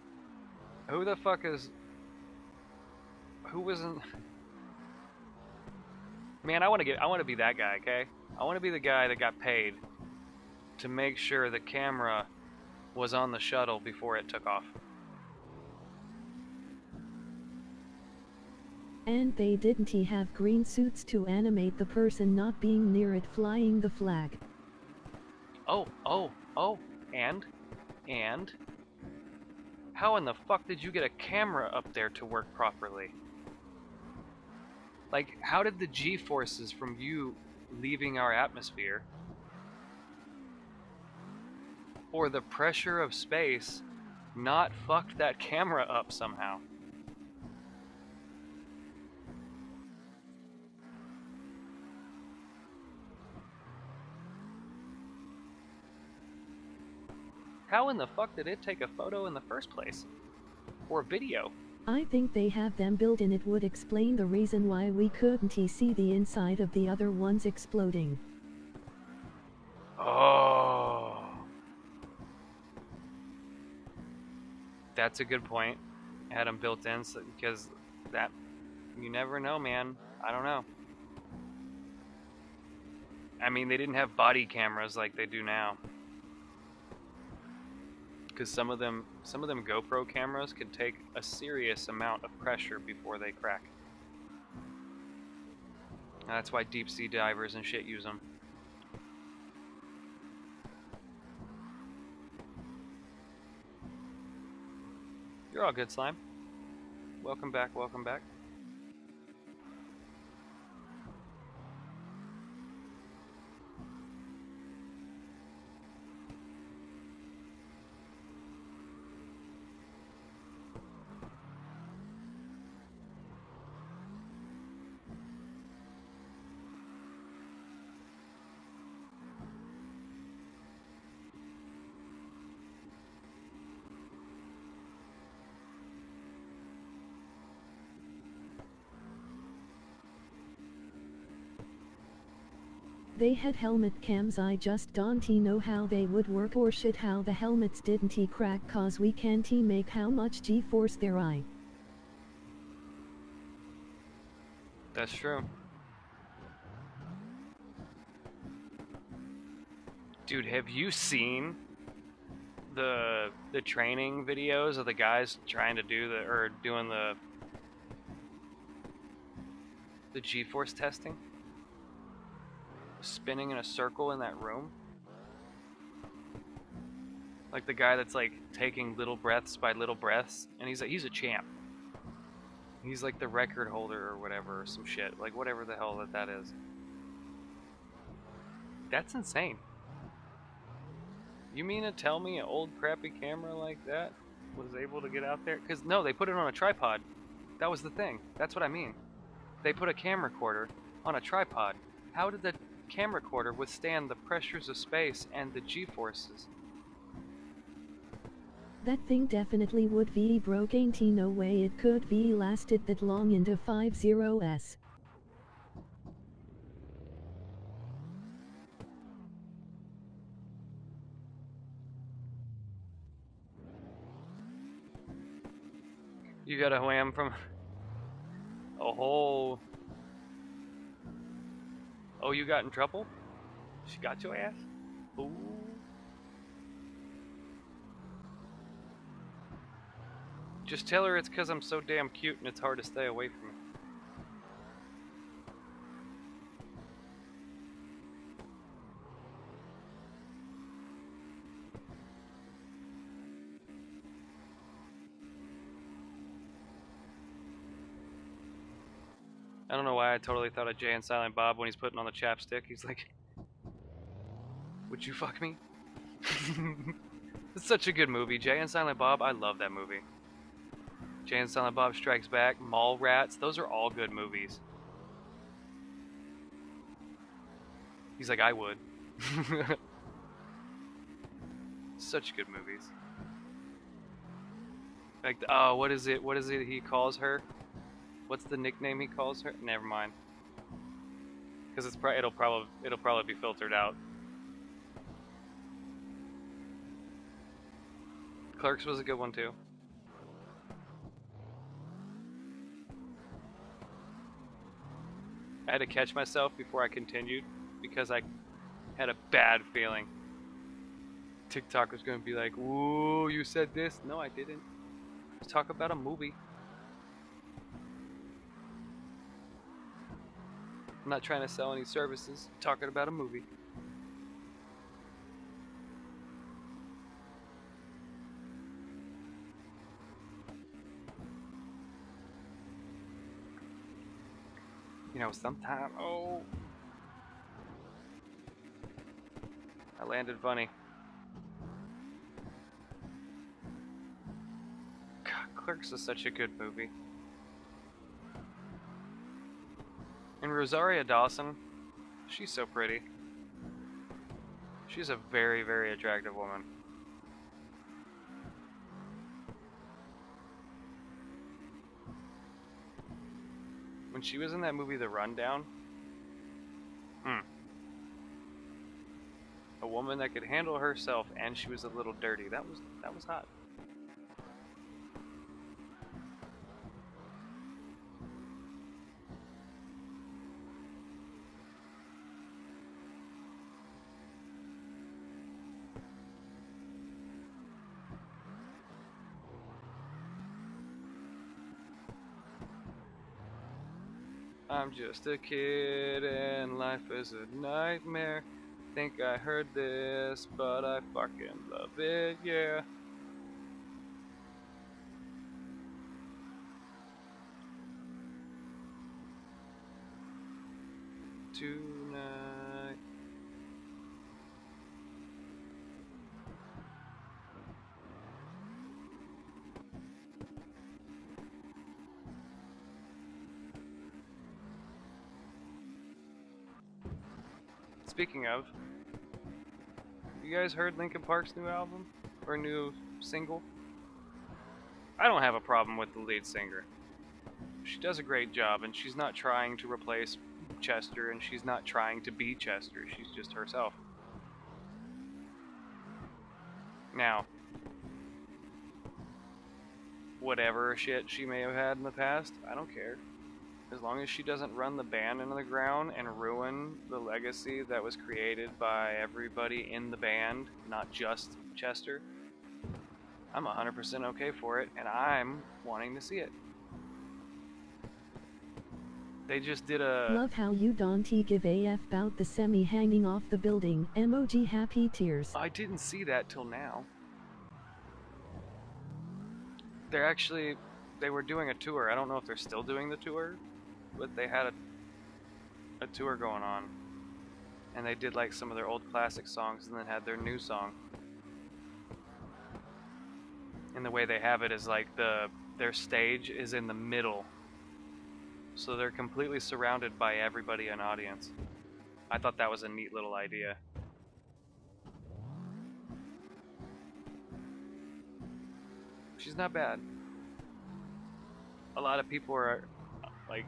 who the fuck is... Who wasn't... Man, I want to be that guy, okay? I want to be the guy that got paid to make sure the camera was on the shuttle before it took off. And they didn't have green suits to animate the person not being near it flying the flag. Oh, and how in the fuck did you get a camera up there to work properly? Like, how did the G-forces from you leaving our atmosphere or the pressure of space not fuck that camera up somehow? How in the fuck did it take a photo in the first place? Or video? I think they have them built in. It would explain the reason why we couldn't see the inside of the other ones exploding. Oh. That's a good point. Had them built in because that, you never know, man. I don't know. I mean, they didn't have body cameras like they do now. because some of them GoPro cameras can take a serious amount of pressure before they crack. And that's why deep sea divers and shit use them. You're all good, Slime. Welcome back, welcome back. They had helmet cams, I just don't know how they would work, or shit how the helmets didn't crack, cause we can't make how much G-force there I. That's true. Dude, have you seen the training videos of the guys trying to do doing the G-force testing? Spinning in a circle in that room? Like the guy that's like taking little breaths by little breaths, and he's a champ. He's like the record holder or whatever, or some shit. Like whatever the hell that is. That's insane. You mean to tell me an old crappy camera like that was able to get out there? Because no, they put it on a tripod. That was the thing. That's what I mean. They put a camera recorder on a tripod. How did the camera recorder withstand the pressures of space and the G-forces? That thing definitely would be broke, ain't no way it could be lasted that long into 50s. You got a wham from a whole... Oh, you got in trouble? She got your ass? Ooh. Just tell her it's because I'm so damn cute and it's hard to stay away from me. I don't know why I totally thought of Jay and Silent Bob when he's putting on the chapstick. He's like, would you fuck me? It's such a good movie. Jay and Silent Bob, I love that movie. Jay and Silent Bob Strikes Back, Mallrats, those are all good movies. He's like, I would. Such good movies. Like, oh, what is it he calls her? What's the nickname he calls her? Never mind. Because it'll probably be filtered out. Clerks was a good one too. I had to catch myself before I continued because I had a bad feeling. TikTok was going to be like, "Ooh, you said this." No, I didn't. Let's talk about a movie. I'm not trying to sell any services. I'm talking about a movie. You know, sometime. Oh, I landed funny. God, Clerks is such a good movie. And Rosario Dawson, she's so pretty. She's a very, very attractive woman. When she was in that movie The Rundown, a woman that could handle herself and she was a little dirty. That was hot. I'm just a kid and life is a nightmare. Think I heard this, but I fucking love it, yeah. Tonight. Speaking of, you guys heard Linkin Park's new album? Or new single? I don't have a problem with the lead singer. She does a great job, and she's not trying to replace Chester, and she's not trying to be Chester. She's just herself. Now, whatever shit she may have had in the past, I don't care. As long as she doesn't run the band into the ground and ruin the legacy that was created by everybody in the band, not just Chester, I'm 100% okay for it, and I'm wanting to see it. They just did a... Love how you don't give a f about the semi hanging off the building. Emoji happy tears. I didn't see that till now. They were doing a tour. I don't know if they're still doing the tour, but they had a tour going on. And they did like some of their old classic songs and then had their new song. And the way they have it is like their stage is in the middle. So they're completely surrounded by everybody in audience. I thought that was a neat little idea. She's not bad. A lot of people are like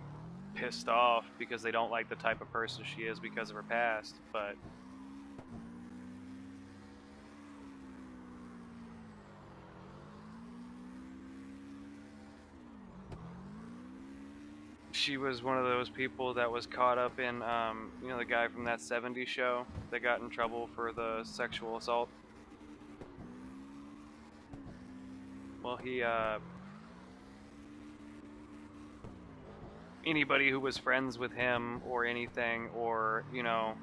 pissed off because they don't like the type of person she is because of her past, but she was one of those people that was caught up in, you know, the guy from that 70s show that got in trouble for the sexual assault. Well, anybody who was friends with him or anything, or, you know,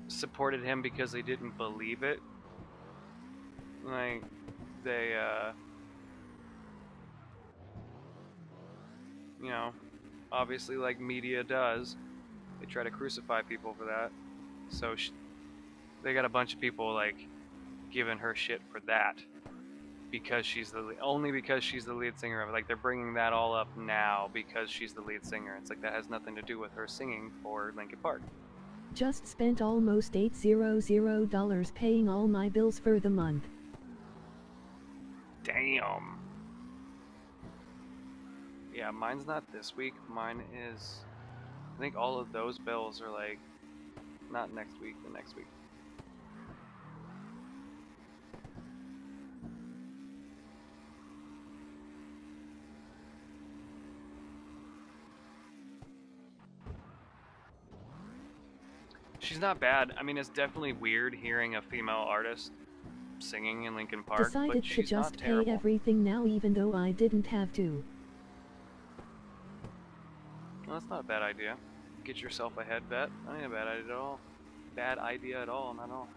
supported him because they didn't believe it, like, they, you know, obviously, like media does, they try to crucify people for that. So they got a bunch of people like giving her shit for that because only because she's the lead singer of it. Like they're bringing that all up now because she's the lead singer. It's like that has nothing to do with her singing for Linkin Park. Just spent almost $800 paying all my bills for the month. Damn. Yeah, mine's not this week. Mine is, I think all of those bills are like, not next week, the next week. She's not bad. I mean, it's definitely weird hearing a female artist singing in Linkin Park, Decided but to she's just not pay terrible. everything now even though I didn't have to. Well, that's not a bad idea. Get yourself a headset. That ain't a bad idea at all. Bad idea at all, not at all.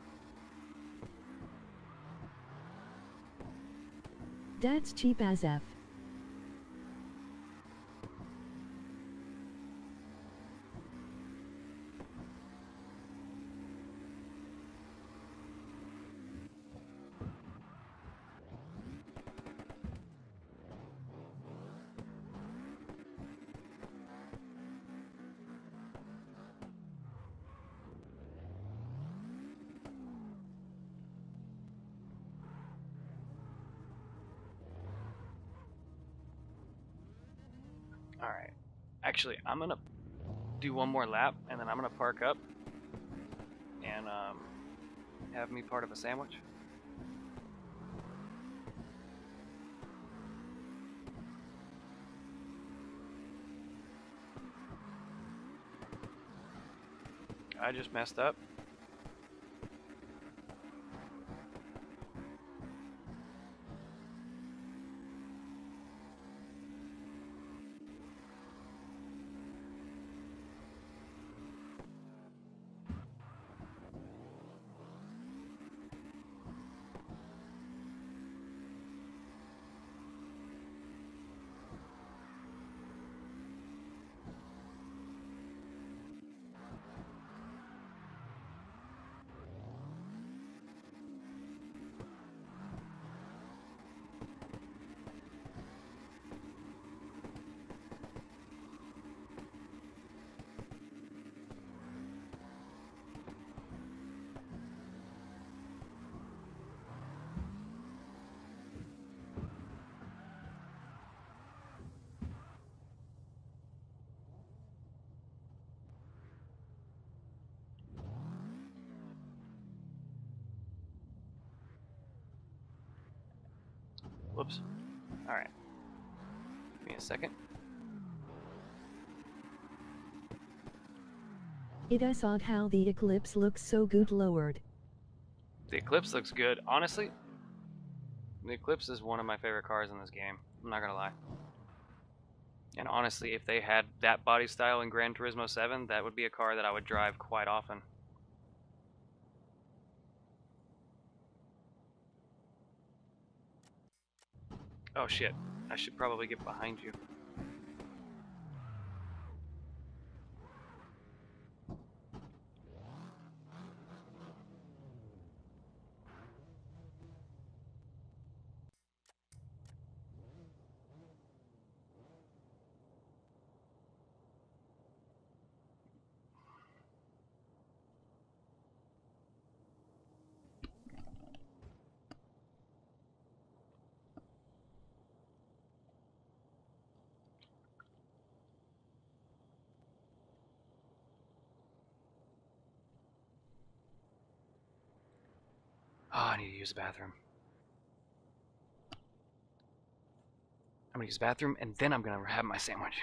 That's cheap as F. Alright. Actually, I'm gonna do one more lap, and then I'm gonna park up and have me part of a sandwich. I just messed up. Whoops. Alright. Give me a second. It is odd how the Eclipse looks so good lowered. The Eclipse looks good. Honestly, the Eclipse is one of my favorite cars in this game. I'm not gonna lie. And honestly, if they had that body style in Gran Turismo 7, that would be a car that I would drive quite often. Oh shit, I should probably get behind you. Oh, I need to use the bathroom. I'm gonna use the bathroom and then I'm gonna have my sandwich.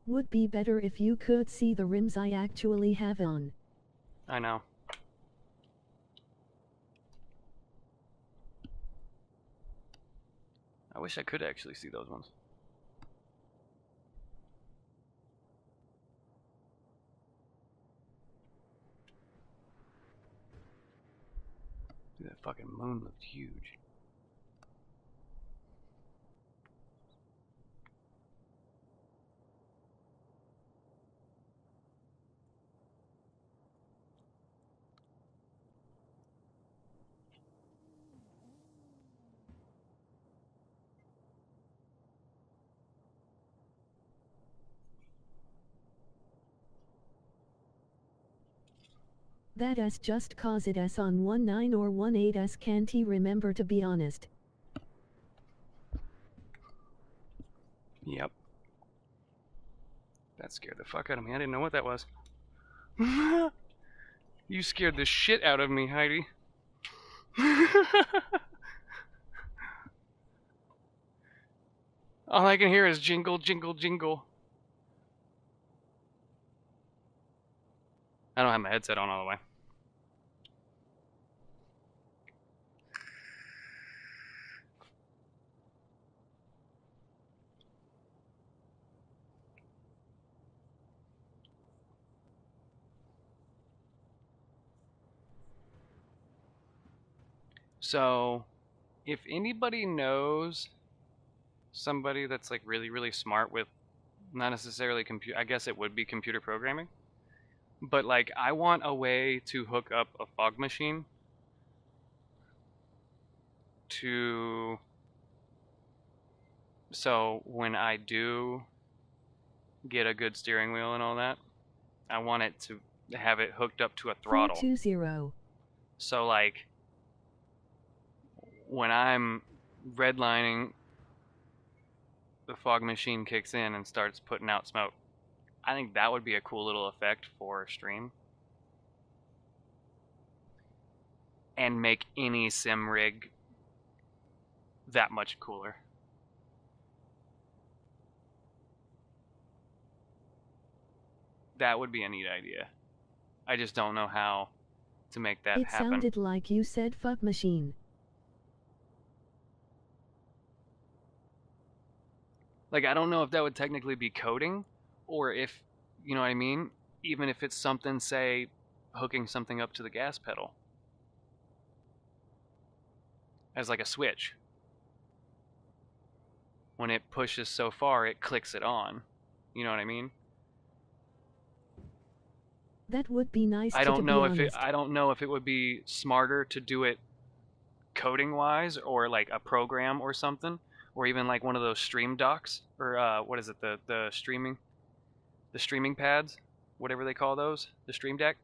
Would be better if you could see the rims I actually have on. I know. I wish I could actually see those ones. Dude, that fucking moon looked huge. That S just cause it S on 19 or 18S can't he remember to be honest. Yep. That scared the fuck out of me. I didn't know what that was. You scared the shit out of me, Heidi. All I can hear is jingle, jingle, jingle. I don't have my headset on all the way. So, if anybody knows somebody that's like really, really smart with not necessarily computer, I guess it would be computer programming, but like I want a way to hook up a fog machine to, so when I do get a good steering wheel and all that, I want it to have it hooked up to a throttle. 420. So like when I'm redlining, the fog machine kicks in and starts putting out smoke. I think that would be a cool little effect for stream. And make any sim rig that much cooler. That would be a neat idea. I just don't know how to make that It happen. sounded like you said fuck machine. Like, I don't know if that would technically be coding, or if, you know what I mean? Even if it's something, say, hooking something up to the gas pedal as like a switch. When it pushes so far, it clicks it on. You know what I mean? That would be nice I to don't be know if honest. I don't know if it would be smarter to do it coding wise, or like a program or something, or even like one of those stream docks, or what is it, the streaming pads, whatever they call those, the stream deck,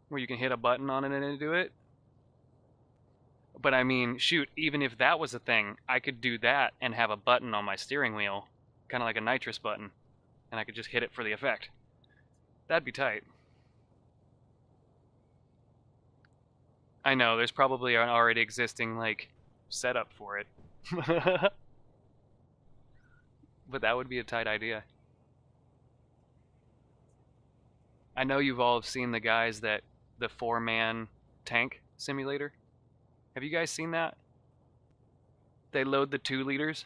where you can hit a button on it and do it. But I mean, shoot, even if that was a thing, I could do that and have a button on my steering wheel, kind of like a nitrous button. and I could just hit it for the effect. That'd be tight. I know, there's probably an already existing, like, setup for it. But that would be a tight idea. I know you've all seen the guys the 4-man tank simulator. Have you guys seen that? They load the 2 liters.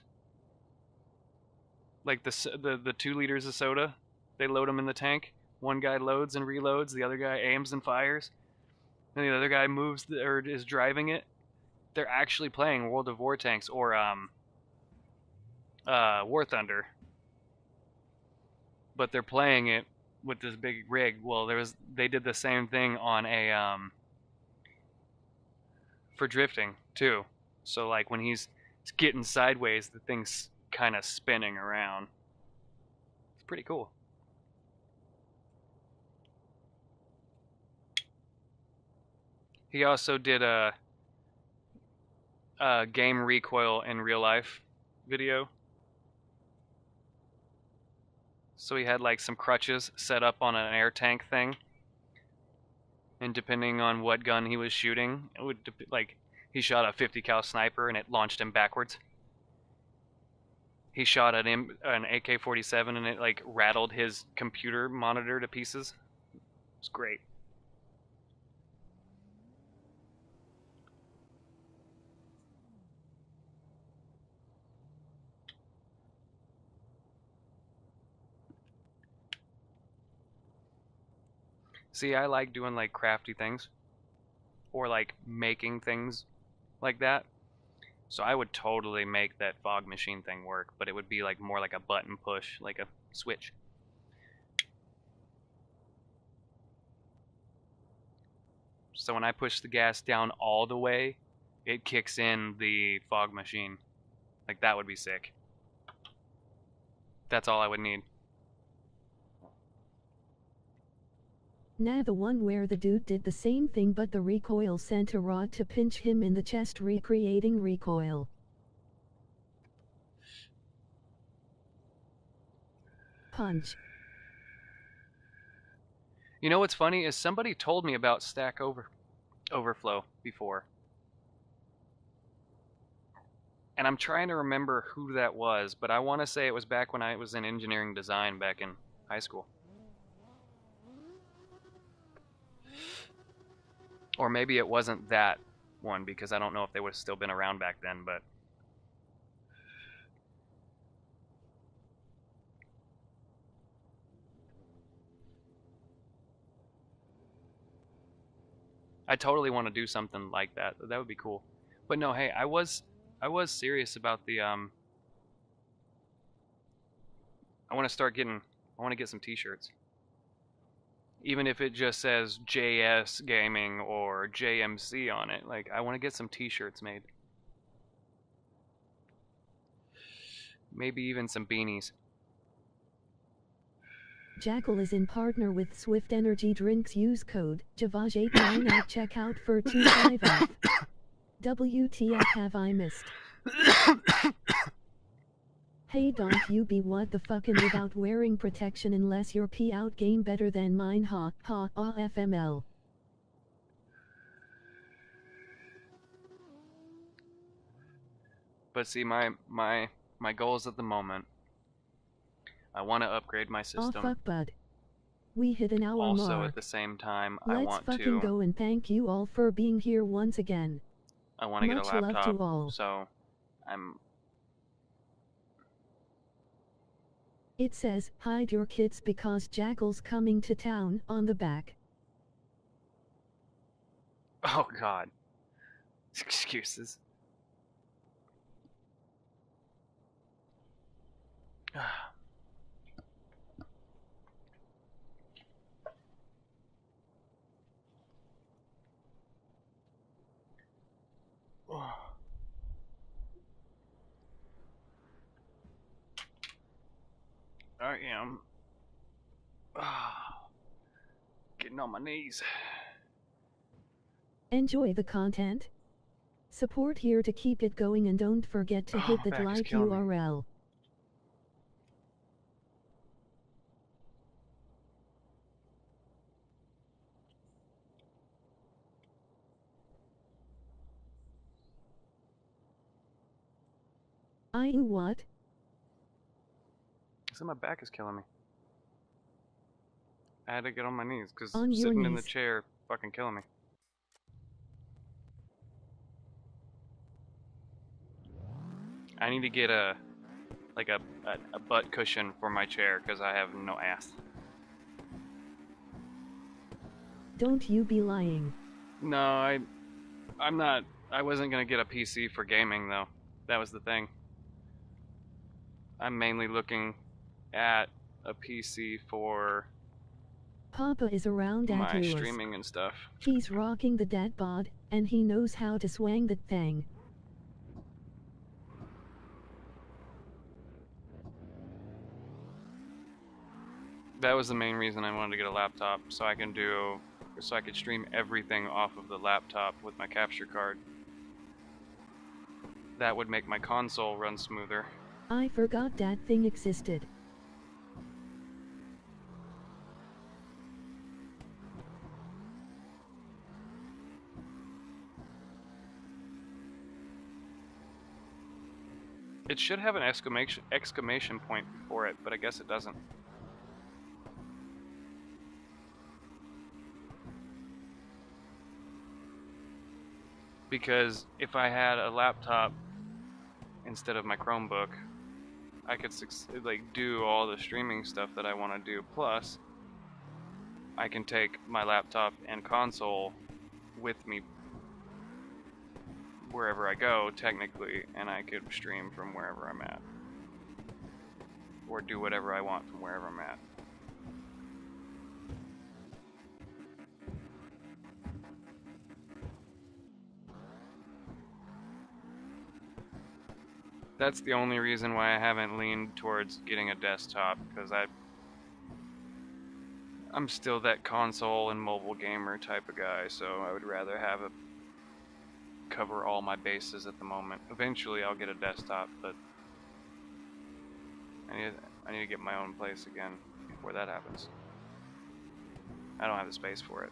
Like the 2 liters of soda. They load them in the tank. One guy loads and reloads. The other guy aims and fires. And the other guy moves or is driving it. They're actually playing World of War Tanks or War Thunder. But they're playing it with this big rig. Well, they did the same thing on a for drifting too. So like when he's getting sideways, the thing's kind of spinning around. It's pretty cool. He also did a game recoil in real life video. So he had like some crutches set up on an air tank thing, and depending on what gun he was shooting, it would like he shot a 50 cal sniper and it launched him backwards. He shot an AK-47 and it like rattled his computer monitor to pieces. It was great. See, I like doing like crafty things or like making things like that. So I would totally make that fog machine thing work, but it would be like more like a button push, like a switch. So when I push the gas down all the way, it kicks in the fog machine. Like that would be sick. That's all I would need. Nah, the one where the dude did the same thing but the recoil sent a rod to pinch him in the chest, recreating recoil. Punch. You know what's funny is somebody told me about Stack Overflow before. And I'm trying to remember who that was, but I want to say it was back when I was in engineering design back in high school. Or maybe it wasn't that one, because I don't know if they would have still been around back then, but I totally want to do something like that. That would be cool. But no, hey, I was serious about the I want to get some t-shirts. Even if it just says JS Gaming or JMC on it, like I want to get some t-shirts made. Maybe even some beanies. Jackal is in partner with Swift Energy Drinks. Use code JAVAGE89 at checkout for 25 off. WTF have I missed? Hey, don't you be what the fucking without wearing protection unless your pee out game better than mine, ha ha FML. But see, my goals at the moment, I want to upgrade my system. Oh fuck, bud. We hit an hour also, mark. at the same time, I Let's want fucking go, and thank you all for being here once again. I want to get a laptop. Much love to all. So, It says, hide your kids because Jackal's coming to town on the back. Oh God. Excuses. I am getting on my knees. Enjoy the content. Support here to keep it going, and don't forget to hit that like URL. What? I said my back is killing me. I had to get on my knees because On your sitting in the knees. chair fucking killing me. I need to get a butt cushion for my chair because I have no ass. Don't you be lying. No, I'm not. I wasn't gonna get a PC for gaming though. That was the thing. I'm mainly looking at a PC for Papa is around at my yours. streaming and stuff. He's rocking the dad bod, and he knows how to swang that thing. That was the main reason I wanted to get a laptop, so I could stream everything off of the laptop with my capture card. That would make my console run smoother. I forgot that thing existed. It should have an exclamation point before it, but I guess it doesn't. Because if I had a laptop instead of my Chromebook, I could do all the streaming stuff that I want to do. Plus, I can take my laptop and console with me wherever I go, technically, and I could stream from wherever I'm at. Or do whatever I want from wherever I'm at. That's the only reason why I haven't leaned towards getting a desktop, because I'm still that console and mobile gamer type of guy, so I would rather have a cover all my bases at the moment. Eventually I'll get a desktop, but I need to get my own place again before that happens. I don't have the space for it.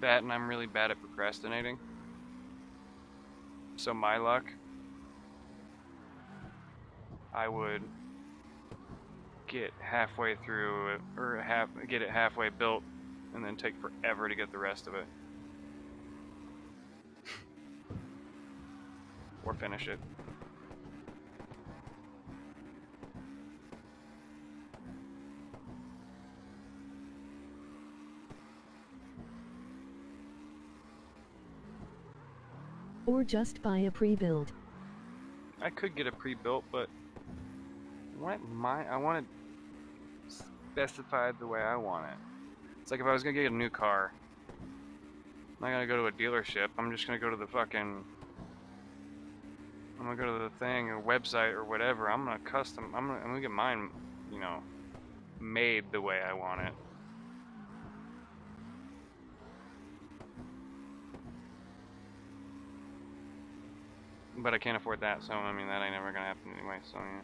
That, and I'm really bad at procrastinating. So my luck, I would get halfway through it, or get it halfway built, and then take forever to get the rest of it. Or finish it. Or just buy a pre-built. I could get a pre-built, but I want it specified the way I want it. It's like if I was gonna get a new car, I'm not gonna go to a dealership. I'm just gonna go to the fucking. I'm gonna go to the thing or website or whatever. I'm gonna get mine, you know, made the way I want it. But I can't afford that, so I mean that ain't never gonna happen anyway. So yeah.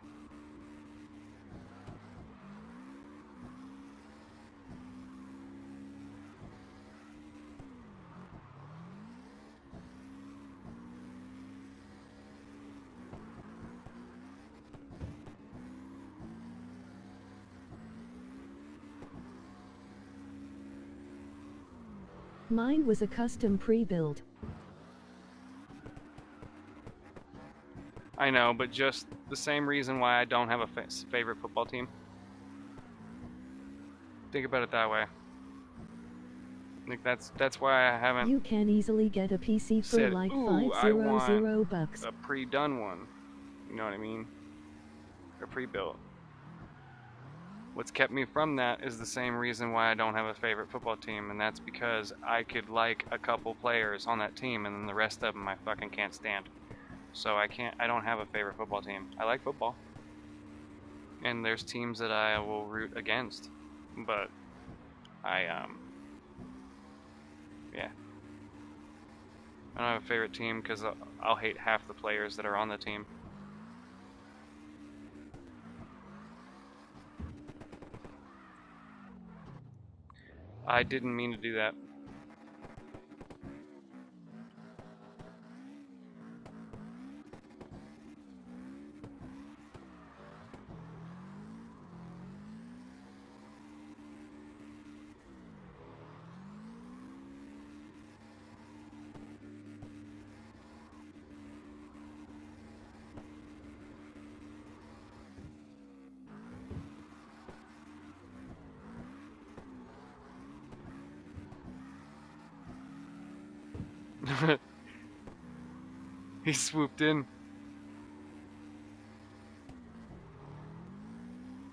Mine was a custom pre-built. I know, but just the same reason why I don't have a favorite football team. Think about it that way. Like that's why I haven't. You can easily get a PC for said, like "Ooh, I want $500. a pre-done one." You know what I mean? Or pre-built. What's kept me from that is the same reason why I don't have a favorite football team, and that's because I could like a couple players on that team, and then the rest of them I fucking can't stand. So I don't have a favorite football team. I like football. And there's teams that I will root against. But yeah. I don't have a favorite team because I'll hate half the players that are on the team. I didn't mean to do that. He swooped in.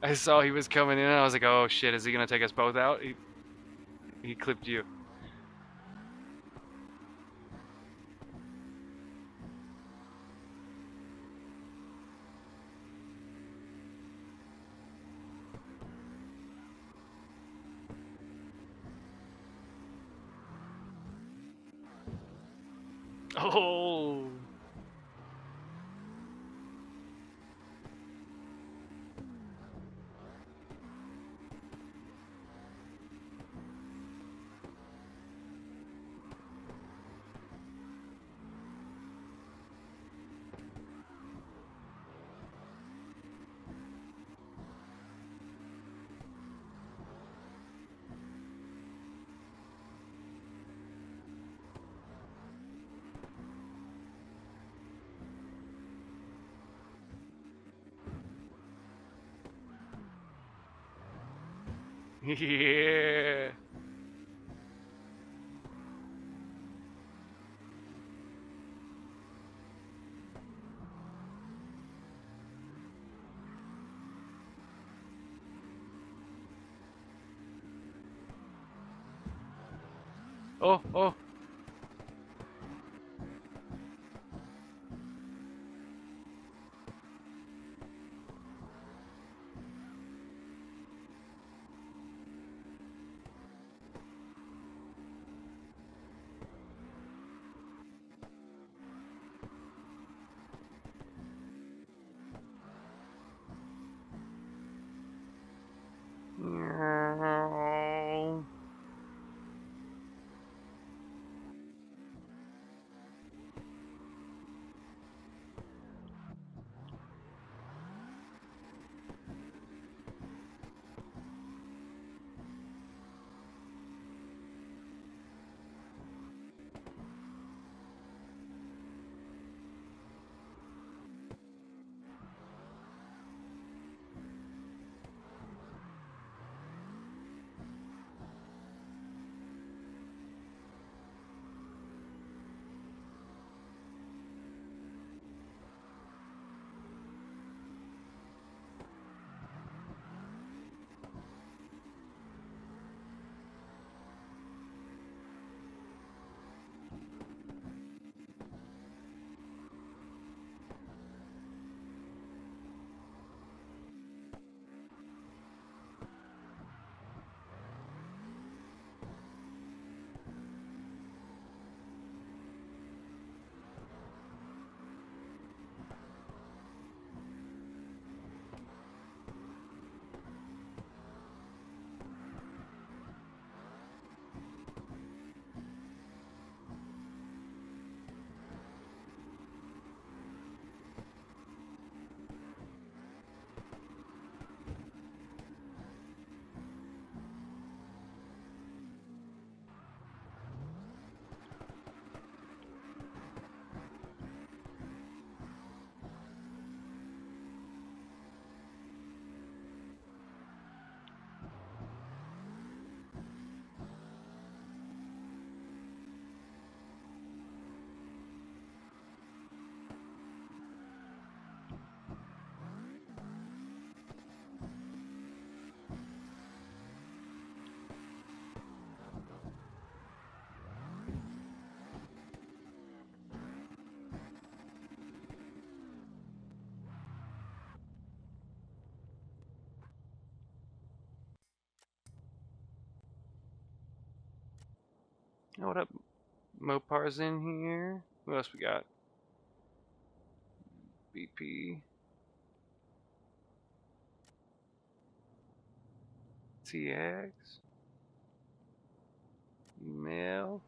I saw he was coming in. And I was like, "Oh shit! Is he gonna take us both out?" He clipped you. Oh. Yeah. Oh, oh. No. What up? Mopar's in here. What else we got? BP. TX. Email.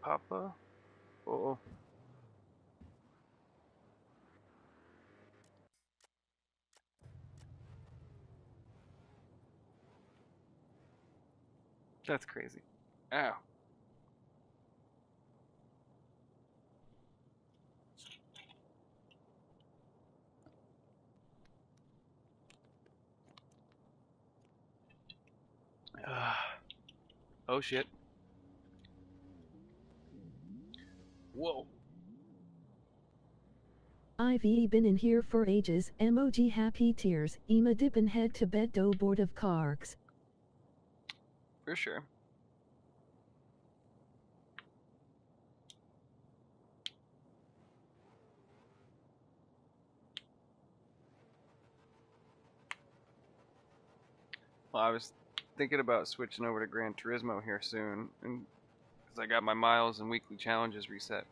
Papa. Oh. That's crazy. Ow. Oh shit. Whoa. I've been in here for ages, emoji happy tears, Ema dippin' head to bed do bored of cargs. For sure. Well, I was thinking about switching over to Gran Turismo here soon, and because I got my miles and weekly challenges reset.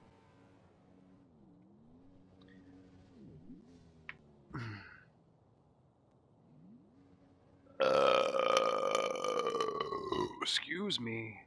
Excuse me.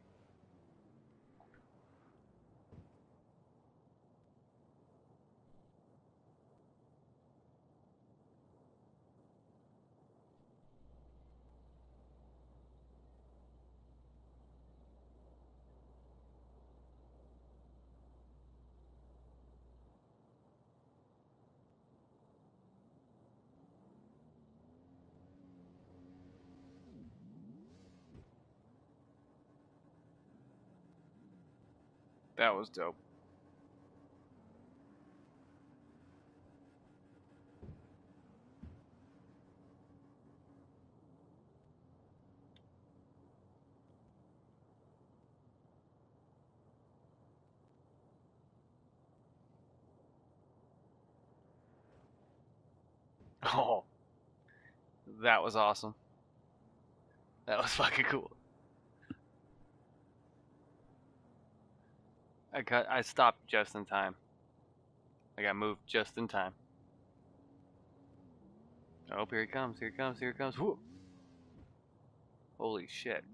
That was dope. Oh, that was awesome. That was fucking cool. I stopped just in time. I got moved just in time. Oh, here he comes. Here he comes. Here he comes. Whoa. Holy shit.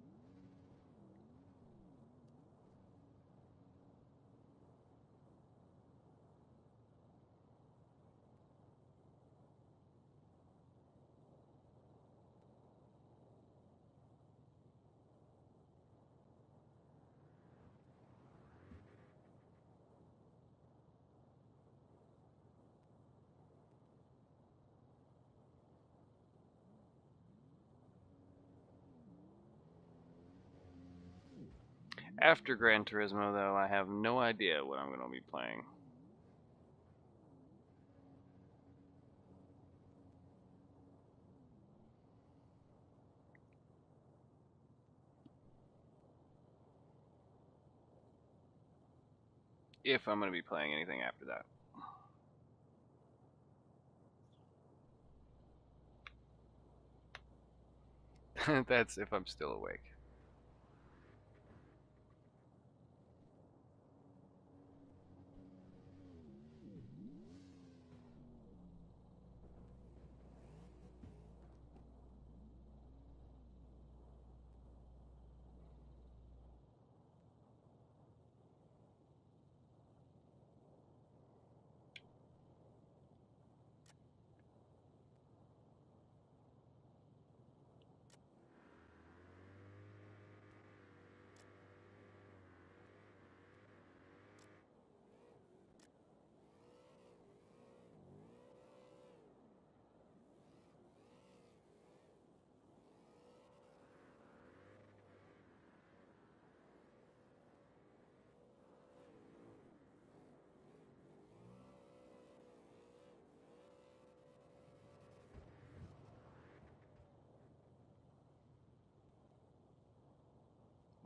After Gran Turismo, though, I have no idea what I'm going to be playing. If I'm going to be playing anything after that. That's if I'm still awake.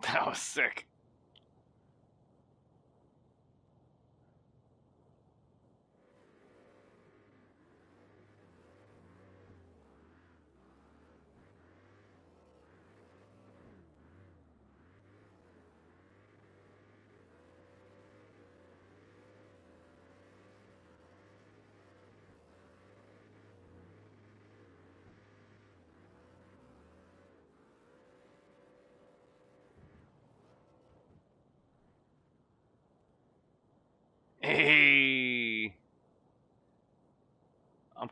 That was sick.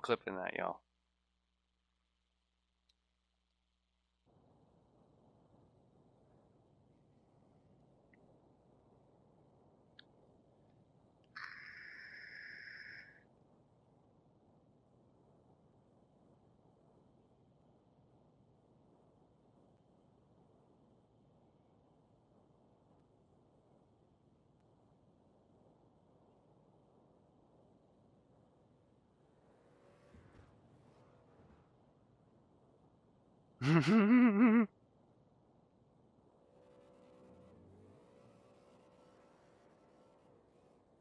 clipping that, y'all.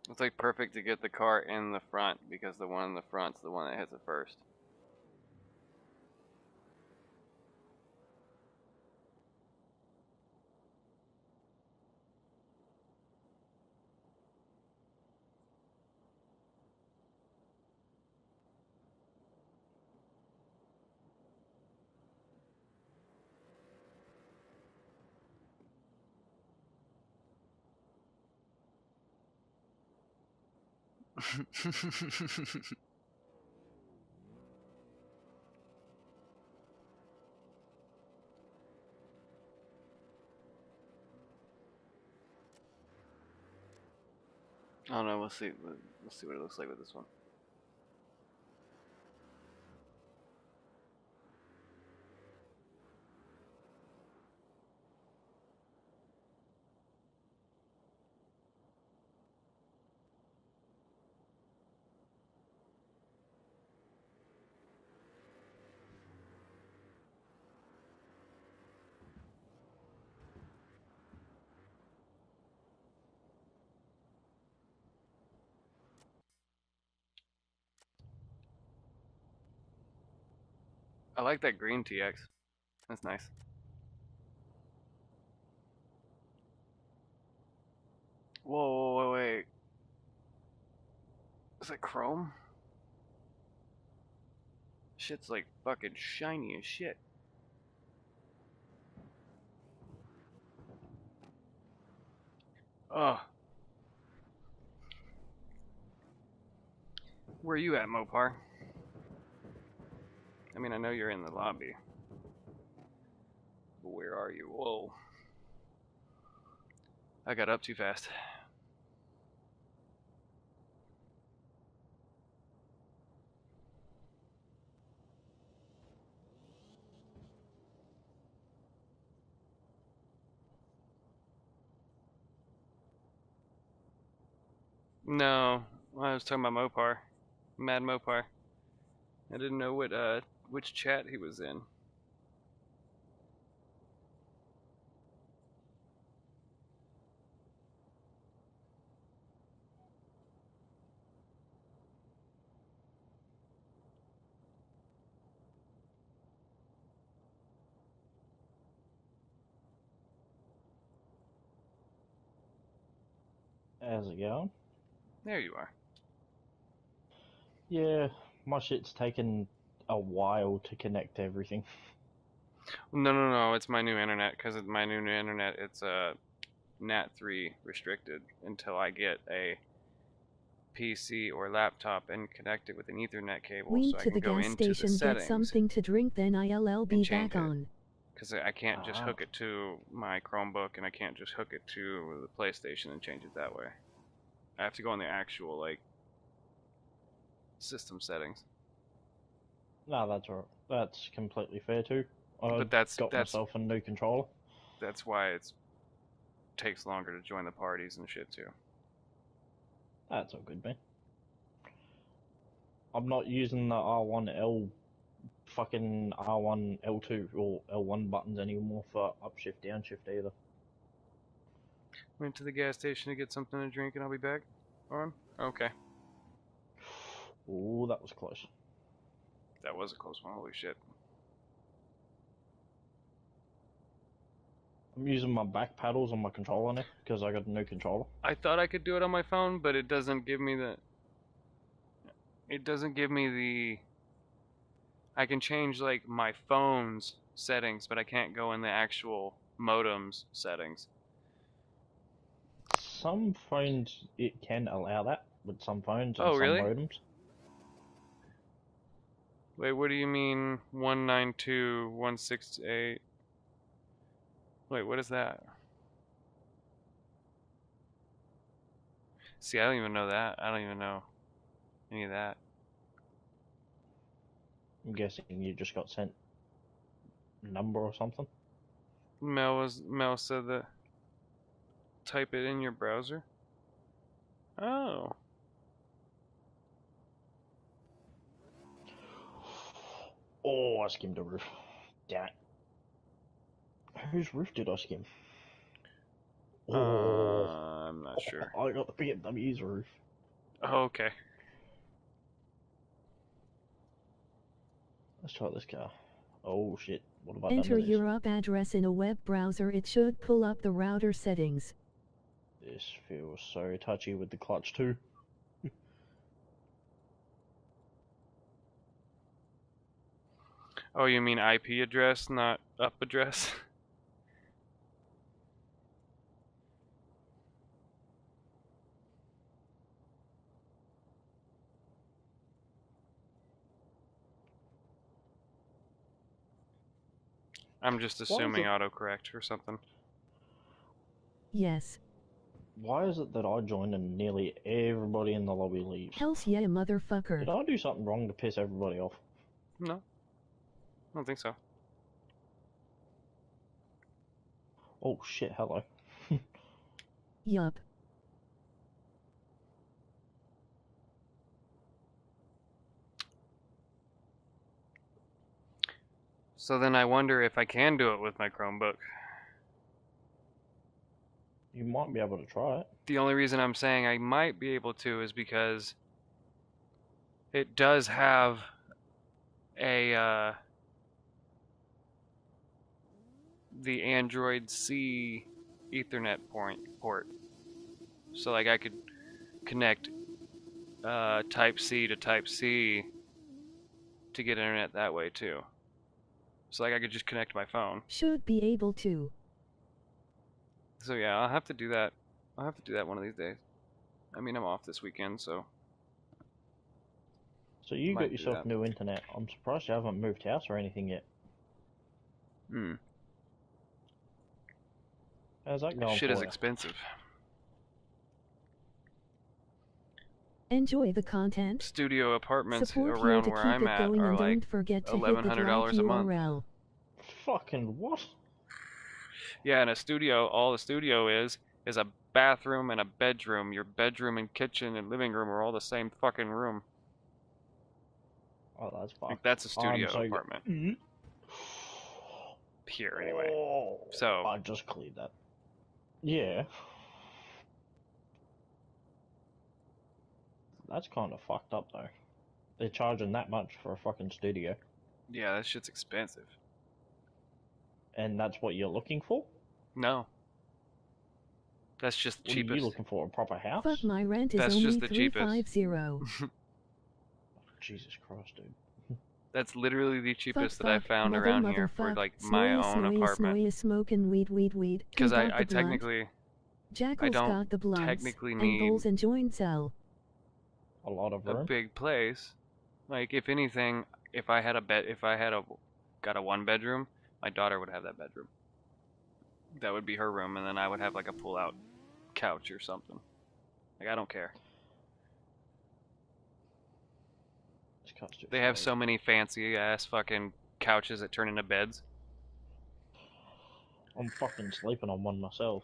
It's like perfect to get the car in the front because the one in the front's the one that hits it first. I don't know. We'll see. We'll see what it looks like with this one. I like that green TX. That's nice. Whoa, wait. Is that chrome? Shit's like fucking shiny as shit. Oh. Where are you at, Mopar? I mean, I know you're in the lobby. But where are you? Whoa. I got up too fast. No, I was talking about Mopar. Mad Mopar. I didn't know which chat he was in. How's it going? There you are. Yeah, my shit's taken a while to connect to everything. No. It's my new internet. Because it's my new internet, it's NAT3 restricted until I get a PC or laptop and connect it with an Ethernet cable Went so I to can the go gas into the station, get settings something to drink, then I'll be and change back it. on. Because I can't just Ah, hook it to my Chromebook and I can't just hook it to the PlayStation and change it that way. I have to go in the actual like system settings. no, that's alright. That's completely fair too. I But that's got that's myself a new controller. that's why it takes longer to join the parties and shit too. That's all good, man. I'm not using the R1L fucking R1 L2 or L1 buttons anymore for up shift, down shift either. Went to the gas station to get something to drink and I'll be back on. Okay. Ooh, that was close. That was a close one. Holy shit. I'm using my back paddles on my controller now because I got a new controller. I thought I could do it on my phone, but it doesn't give me the. It doesn't give me the. I can change like my phone's settings, but I can't go in the actual modem's settings. Some phones it can allow that with some phones and Oh, some really? modems. Wait, what do you mean 192.168? Wait, what is that? See, I don't even know that. I don't even know any of that. I'm guessing you just got sent a number or something. Mel said that type it in your browser. Oh. Oh, I skimmed the roof. Damn it. Whose roof did I skim? Oh, I'm not sure. I got the BMW's roof. Oh, okay. Let's try this car. Oh shit, what have I done Enter to this? your IP address in a web browser. It should pull up the router settings. This feels so touchy with the clutch too. Oh, you mean IP address, not up address? I'm just assuming autocorrect or something. Yes. Why is it that I join and nearly everybody in the lobby leaves? Hells yeah, motherfucker. Did I do something wrong to piss everybody off? No. I don't think so. Oh shit, hello. Yup. So then I wonder if I can do it with my Chromebook. You might be able to try it. The only reason I'm saying I might be able to is because it does have a the Android C Ethernet port. So like I could connect Type C to Type C to get internet that way too. So like I could just connect my phone. Should be able to. So yeah, I'll have to do that. I'll have to do that one of these days. I mean, I'm off this weekend, so. So you Might got do yourself that. new internet. I'm surprised you haven't moved house or anything yet. Hmm. How's that going Shit for is you? expensive. Enjoy the content. Studio apartments Support here around to where keep I'm it at going are and like don't forget to hit that like $1,100 a month. URL. Fucking what? Yeah, and a studio, all the studio is a bathroom and a bedroom. Your bedroom and kitchen and living room are all the same fucking room. Oh, that's fucked. Like that's a I'm studio so apartment here anyway. Oh, So I just cleared that. Yeah. That's kind of fucked up though. They're charging that much for a fucking studio. yeah, that shit's expensive. And that's what you're looking for? No, that's just the What are cheapest. you looking for? A proper house? Fuck, my rent is That's only just the cheapest. $350. Jesus Christ, dude. That's literally the cheapest that I fuck, found mother, around here for motherfuck, like my own apartment. smoking weed. Because Who got I the blunt? technically Jackals don't got the blunts, technically and need bowls and joint cell. A lot of a room. big place. Like if anything, if I had got a one bedroom, my daughter would have that bedroom. That would be her room, and then I would have like a pull out couch or something. Like I don't care. This car's too They have slow. so many fancy ass fucking couches that turn into beds. I'm fucking sleeping on one myself.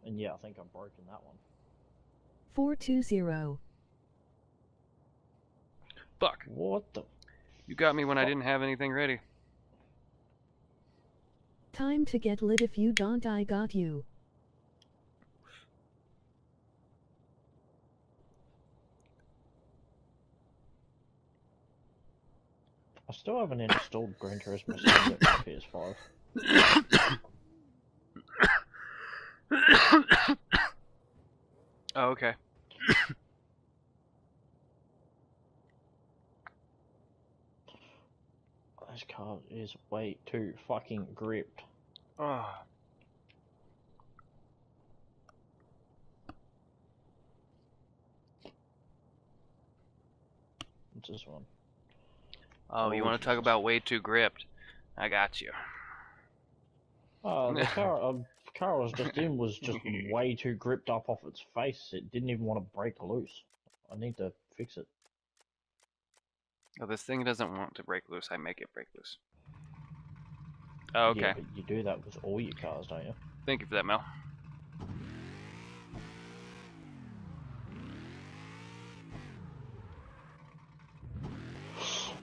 And yeah, I think I've broken that one. 420. Fuck. What the? You got me when I didn't have anything ready. Time to get lit. If you don't, I got you. I still haven't installed Gran Turismo 7 at my PS5. Oh, okay. This car is way too fucking gripped. Oh. What's this one? Oh, you Oh, want to talk Jesus. about way too gripped? I got you. The car I was just in was just way too gripped up off its face. It didn't even want to break loose. I need to fix it. Oh, this thing doesn't want to break loose. I make it break loose. Oh, okay. Yeah, but you do that with all your cars, don't you? Thank you for that, Mel.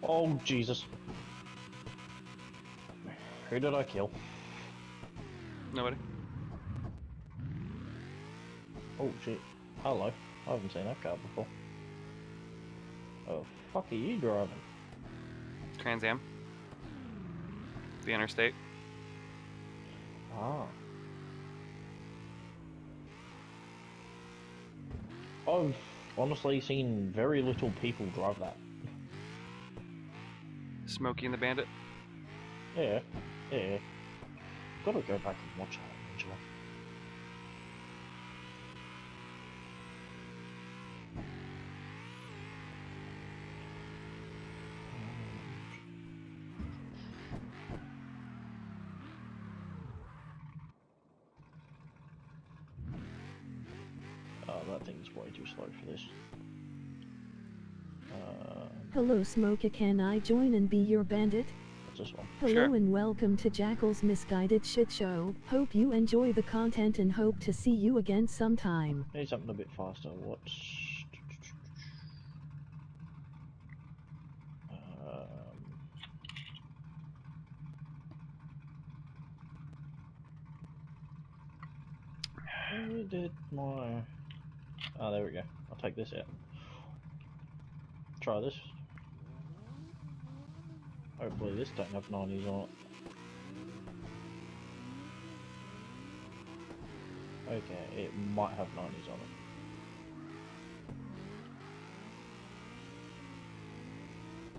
Oh, Jesus. Who did I kill? Nobody. Oh, shit. Hello. I haven't seen that car before. Oh, fuck are you driving? Trans Am. The interstate. Ah. I've honestly seen very little people drive that. Smokey and the Bandit. Yeah, yeah. Gotta go back and watch that eventually. Oh, that thing's way too slow for this. Hello Smoker, can I join and be your bandit? What's this one? Hello Sure. and welcome to Jackal's Misguided Shit Show. Hope you enjoy the content and hope to see you again sometime. Need something a bit faster. What's... Where did my... Oh, there we go. I'll take this out. Try this. Hopefully this don't have 90s on it. Okay, it might have 90s on it.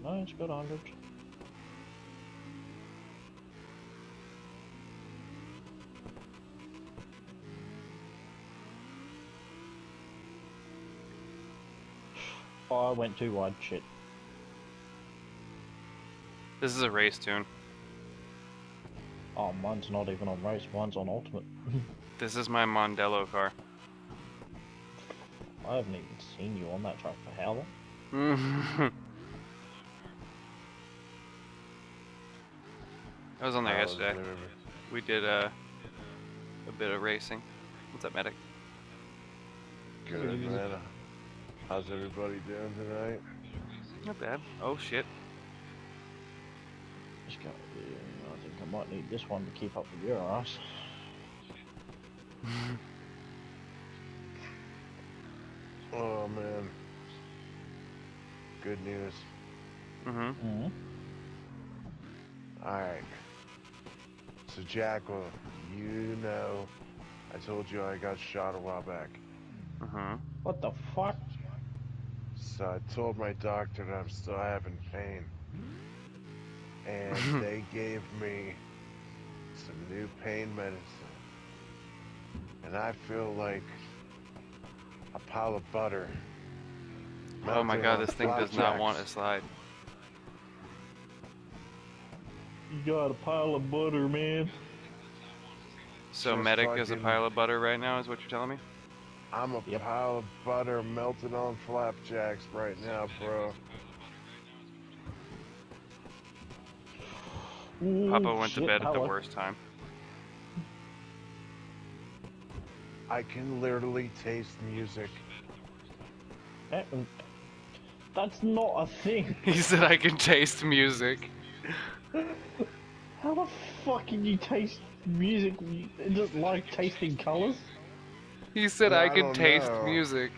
No, it's got 100. Oh, I went too wide. Shit. This is a race tune. Oh, mine's not even on race. Mine's on ultimate. This is my Mondello car. I haven't even seen you on that track for how long? I was on there yesterday. We did a bit of racing. What's up, medic? Good, man. How's everybody doing tonight? Not bad. Oh shit. Just go. Yeah, I think I might need this one to keep up with your ass. Oh man. Good news. Alright. So Jackal, you know I told you I got shot a while back. What the fuck? So I told my doctor that I'm still having pain. And they gave me some new pain medicine. And I feel like a pile of butter. Oh my melting god, on this thing does not want to flapjacks. slide. You got a pile of butter, man. So Just medic is a fucking- pile of butter right now, is what you're telling me? I'm a Yep. pile of butter melted on flapjacks right now, bro. Ooh, Papa went to shit, bed at the hello. worst time. I can literally taste music. That's not a thing. He said I can taste music. How the fuck can you taste music? Is it like tasting colors? He said Yeah, I I can don't taste know. music.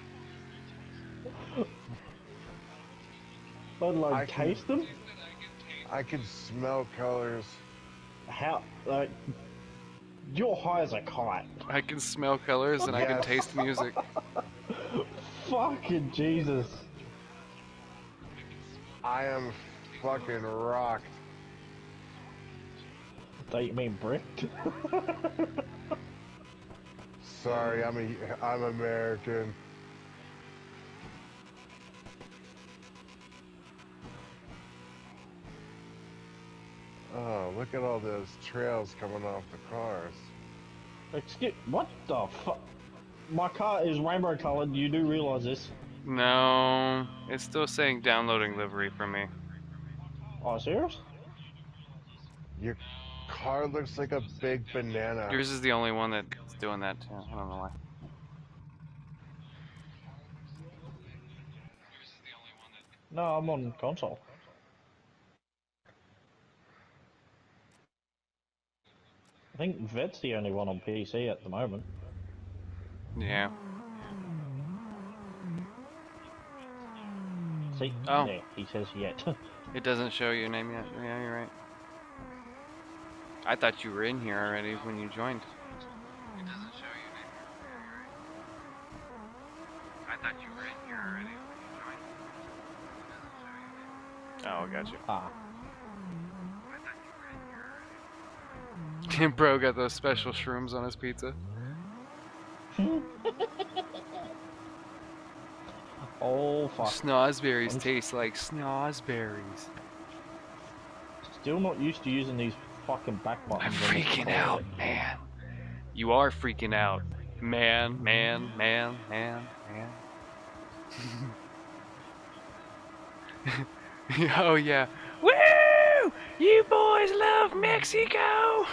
But like I can- taste them? I can smell colors. How? Like you're high as a kite. I can smell colors and I can Yes. taste music. Fucking Jesus. I am fucking rocked. Don't you mean bricked? Sorry, I'm American. Look at all those trails coming off the cars. Excuse, what the fuck? My car is rainbow colored, you do realize this. No, it's still saying downloading livery for me. Oh, serious? Your car looks like a big banana. Yours is the only one that's doing that too. I don't know why. No, I'm on console. I think Vet's the only one on PC at the moment. Yeah. See? Oh. There, he says yet. It doesn't show your name yet. Yeah, you're right. I thought you were in here already when you joined. It doesn't show your name yet. Yeah, you're right. I thought you were in here already when you joined. It doesn't show your name. Oh, got you. Ah. I thought you were in here already. Bro got those special shrooms on his pizza. Oh, fuck. Snozberries taste like snozberries. Still not used to using these fucking back buttons. I'm freaking out, man. You are freaking out. Man. Oh, yeah. Woo! You boys love Mexico!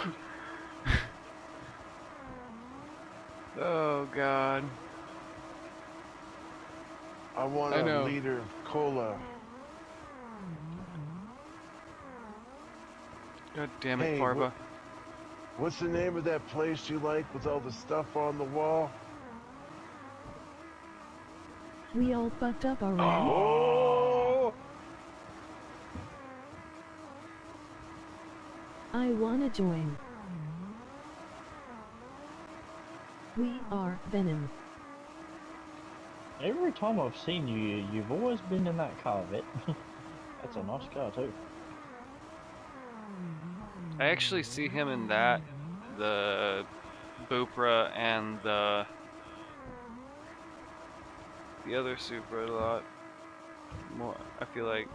Oh, God. I want a liter of cola. God damn it, Hey, Parva. What's the name of that place you like with all the stuff on the wall? We all fucked up already. Oh! I wanna join. We are Venom. Every time I've seen you, you've always been in that car, Vet. That's a nice car, too. I actually see him in that, the Bupra, and the other Supra a lot more. I feel like,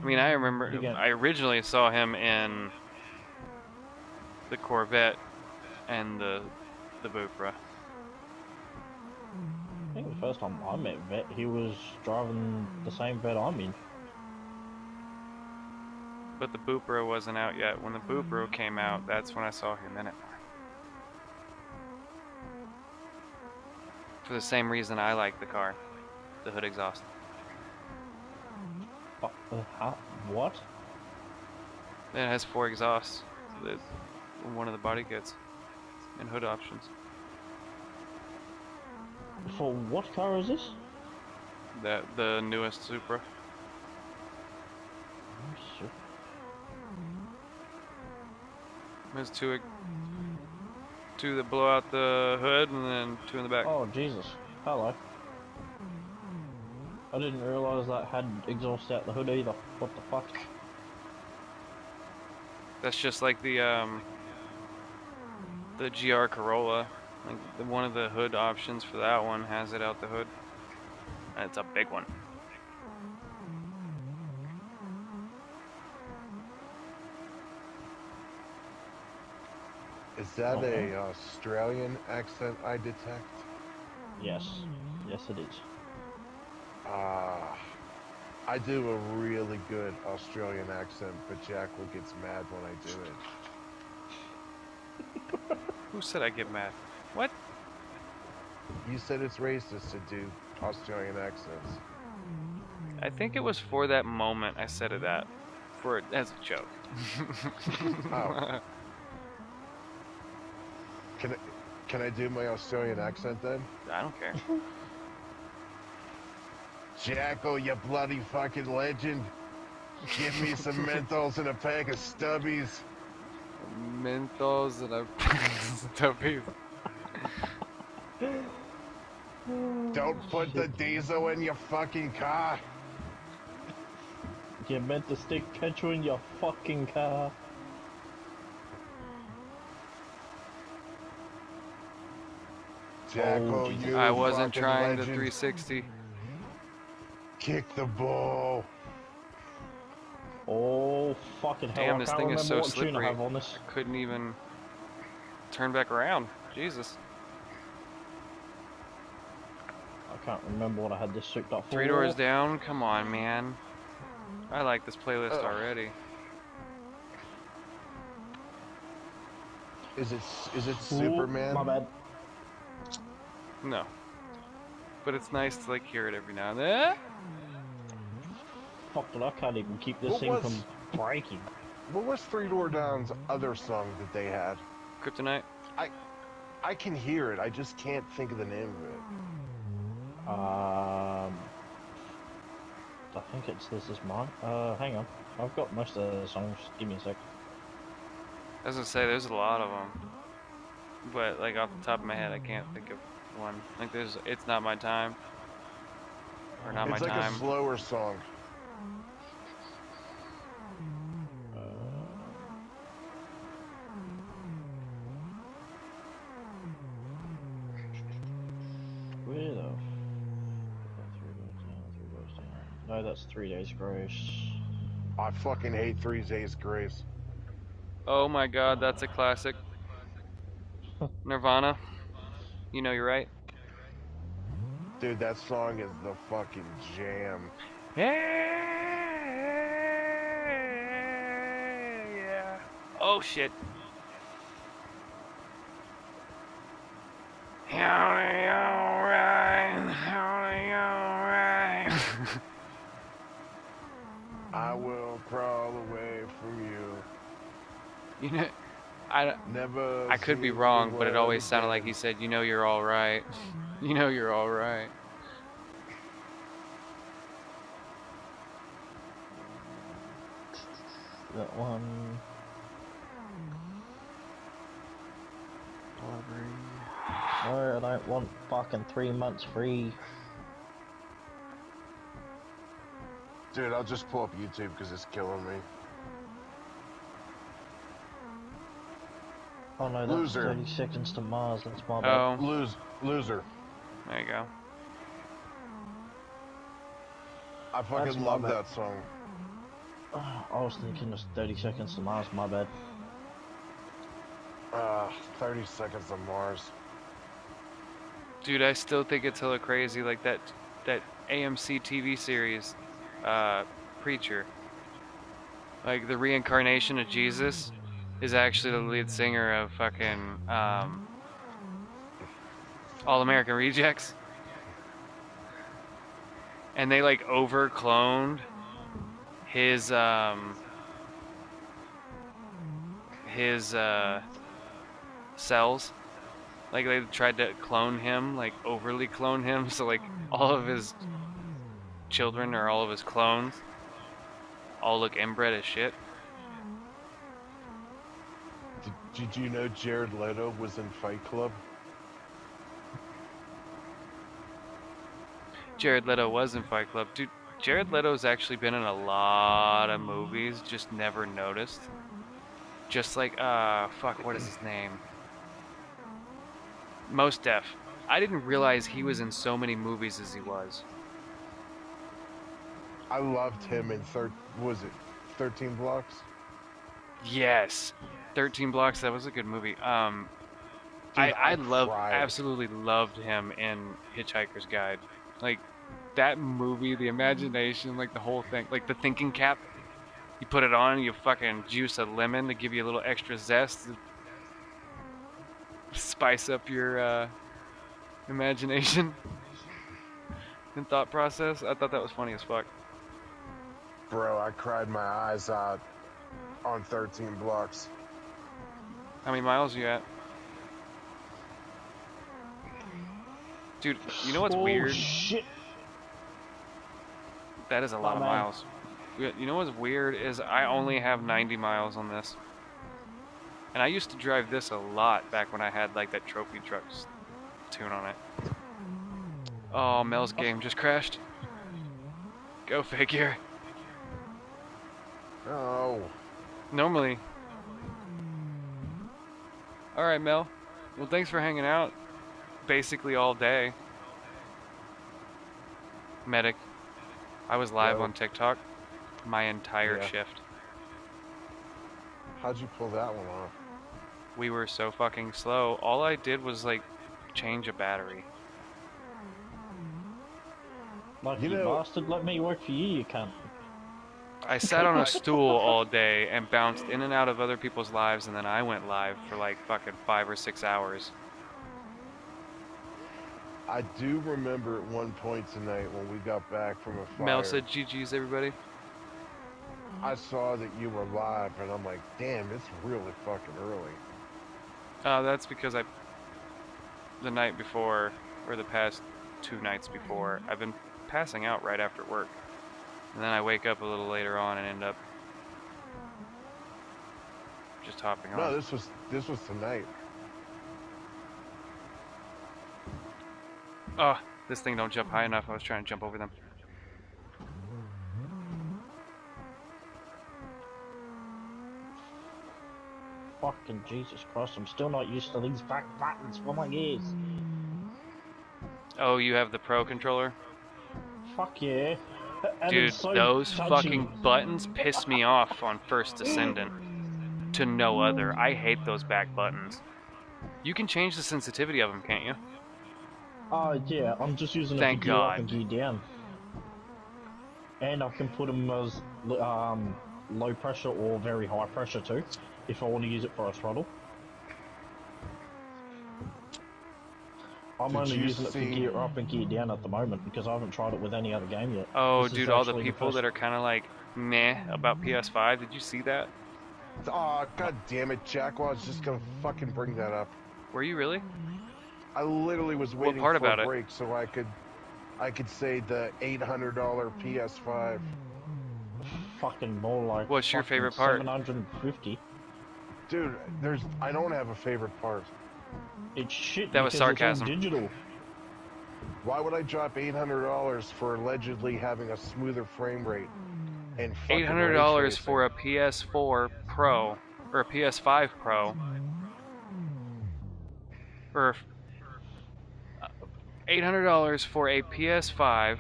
I mean, I remember I originally saw him in the Corvette and the Bupra. I think the first time I met Vet, he was driving the same Vet I'm in. But the Bupra wasn't out yet. When the Bupra came out, that's when I saw him in it. For the same reason I like the car, the hood exhaust. What? It has 4 exhausts. So one of the body kits and hood options. For what car is this? The newest Supra. There's two that blow out the hood and then 2 in the back. Oh, Jesus. Hello. I didn't realise that had exhaust out the hood either. What the fuck? That's just like the GR Corolla. Like one of the hood options for that one has it out the hood. And it's a big one. Is that a Australian accent I detect? Yes. Yes, it is. I do a really good Australian accent, but Jackal gets mad when I do it. Who said I get mad? What? You said it's racist to do Australian accents. I think it was for that moment I said it as a joke. Oh. Can I do my Australian accent then? I don't care. Jackal, you bloody fucking legend. Give me some Menthols and a pack of Stubbies. Mentos and a stubbies. Don't put the diesel in your fucking car. You meant to stick petrol in your fucking car. Jackal, you I wasn't fucking trying legend. the 360. Kick the ball. Oh, fucking hell, Damn, I this can't thing is remember so what tune I slippery. have on this. I couldn't even turn back around. Jesus. I can't remember what I had this souped up Three doors for. down? Come on, man. I like this playlist Ugh. already. Is it Ooh, Superman? my bad. No. But it's nice to like hear it every now and then. Fuck it, I can't even keep this What thing was from breaking. what was Three Door Down's other song that they had? Kryptonite? I can hear it. I just can't think of the name of it. I think it's This Is Mine. Hang on. I've got most of the songs. Give me a sec. As I say, there's a lot of them. But like off the top of my head, I can't think of one. Like there's It's Not My Time. Or Not My It's like a Time. slower song. Where the f- 3 doors down, 3 doors down. No, that's 3 Days Grace. I fucking hate Three Days Grace. Oh my god, that's a classic. Nirvana. You know you're right. Dude, that song is the fucking jam. Yeah. Oh shit. Alright. I will crawl away from you. You know, I Never I could see be the wrong, but it world always sounded like again. he said, "You know you're all right." You know you're all right. That one. No, I don't want fucking 3 months free. Dude, I'll just pull up YouTube because it's killing me. Oh no, that's Loser. 30 Seconds to Mars. That's my bad. Oh, Loser. there you go. I That's fucking my love bad. that song. I was thinking it's 30 Seconds to Mars. My bad. 30 Seconds on Mars. Dude, I still think it's hella crazy. Like that AMC TV series, Preacher. Like the reincarnation of Jesus is actually the lead singer of fucking All American Rejects. And they like over cloned his cells. Like they tried to clone him, like overly clone him, so like all of his children or all of his clones all look inbred as shit. Did you know Jared Leto was in Fight Club? Jared Leto was in Fight Club. Dude, Jared Leto's actually been in a lot of movies, just never noticed. Just like, fuck, what is his name? Most Def. I didn't realize he was in so many movies as he was. I loved him in 13 Blocks? Yes. 13 Blocks, that was a good movie. Dude, I cried. absolutely loved him in Hitchhiker's Guide. Like, that movie, the imagination, like the whole thing, like the thinking cap. You put it on, you fucking juice a lemon to give you a little extra zest, to spice up your imagination and thought process. I thought that was funny as fuck. Bro, I cried my eyes out on 13 Blocks. How many miles are you at? Dude, you know what's weird? Shit. That is a lot of man. miles. You know what's weird is I only have 90 miles on this. And I used to drive this a lot back when I had like that trophy truck tune on it. Oh, Mel's game just crashed. Go figure. Oh. Normally. Alright, Mel. Well, thanks for hanging out. Basically all day. Medic. I was live Yo. on TikTok. my entire Yeah. shift. How'd you pull that one off? We were so fucking slow. All I did was like change a battery. Like, You you know, bastard, let me work for you, you cunt. I sat on a stool all day and bounced in and out of other people's lives, and then I went live for like fucking 5 or 6 hours. I do remember at one point tonight when we got back from a Mel fire, said GG's everybody. I saw that you were live, and I'm like, damn, it's really fucking early. That's because the night before, or the past 2 nights before, I've been passing out right after work. And then I wake up a little later on and end up just hopping on. No, this was tonight. Oh, this thing don't jump high enough. I was trying to jump over them. Fucking Jesus Christ, I'm still not used to these back buttons for my ears. Oh, you have the Pro controller? Fuck yeah. And Dude, it's so those touchy. fucking buttons piss me off on First Ascendant to no other. I hate those back buttons. You can change the sensitivity of them, can't you? Yeah, I'm just using it for Thank gear up God. and gear down. And I can put them as low pressure or very high pressure too, if I want to use it for a throttle. I'm Did only you using it for see- gear up and gear down at the moment because I haven't tried it with any other game yet. Oh, This is dude, all the actually people that are kind of like meh about PS5. Did you see that? Oh, god damn it, Jack. Well, I was just gonna fucking bring that up. Were you really? I literally was waiting part for about a it? break so I could say the $800 PS5. fucking more like What's your fucking favorite part? 750. Dude, I don't have a favorite part. It's shit That was because it's sarcasm. all digital. Why would I drop $800 for allegedly having a smoother frame rate and fucking $800 for a PS4 Pro or a PS5 Pro, or $800 for a PS5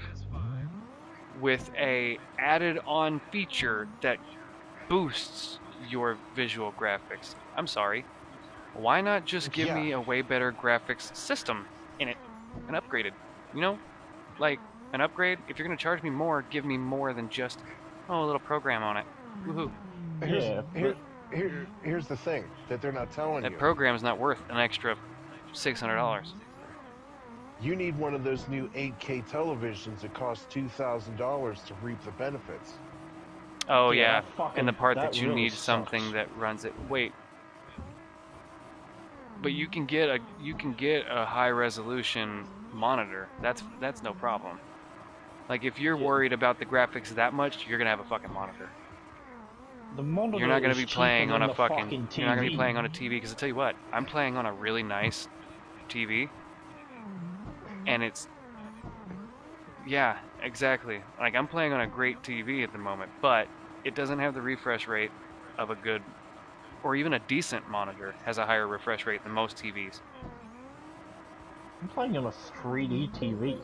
with a added on feature that boosts your visual graphics. I'm sorry. Why not just give me a way better graphics system in it and upgraded? You know, like an upgrade. If you're gonna charge me more, give me more than just a little program on it. Woohoo! Here's the thing that they're not telling That you. program's not worth an extra $600. You need one of those new 8K televisions that cost $2,000 to reap the benefits. Oh Yeah, yeah, and the part that you really need something sucks. that runs it. Wait, but you can get a high resolution monitor. That's no problem. Like if you're worried about the graphics that much, you're gonna have a fucking monitor. The monitor You're not gonna is be cheaper playing on than a the fucking. TV. You're not gonna be playing on a TV because I tell you what, I'm playing on a really nice TV, and it's yeah, exactly. Like I'm playing on a great TV at the moment, but it doesn't have the refresh rate of a good or even a decent monitor has a higher refresh rate than most TVs. I'm playing on a 3D TV.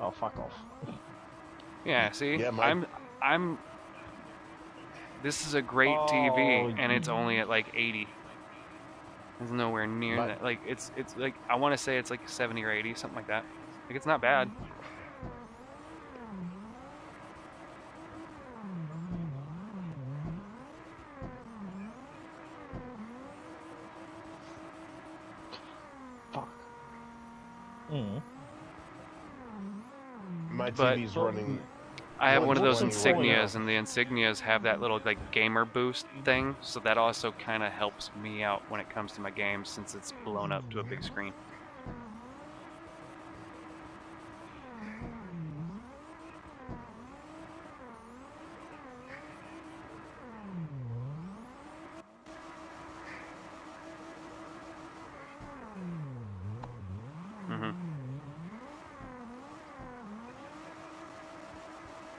Oh, fuck off. Yeah, see? Yeah, I'm this is a great TV and it's only at like 80. It's nowhere near that. Like it's like I want to say it's like 70 or 80, something like that. Like it's not bad. Fuck. Mm. My But- TV's running. I have one of those What's the point? Insignias, and the Insignias have that little like gamer boost thing, so that also kind of helps me out when it comes to my games since it's blown up to a big screen. Mhm.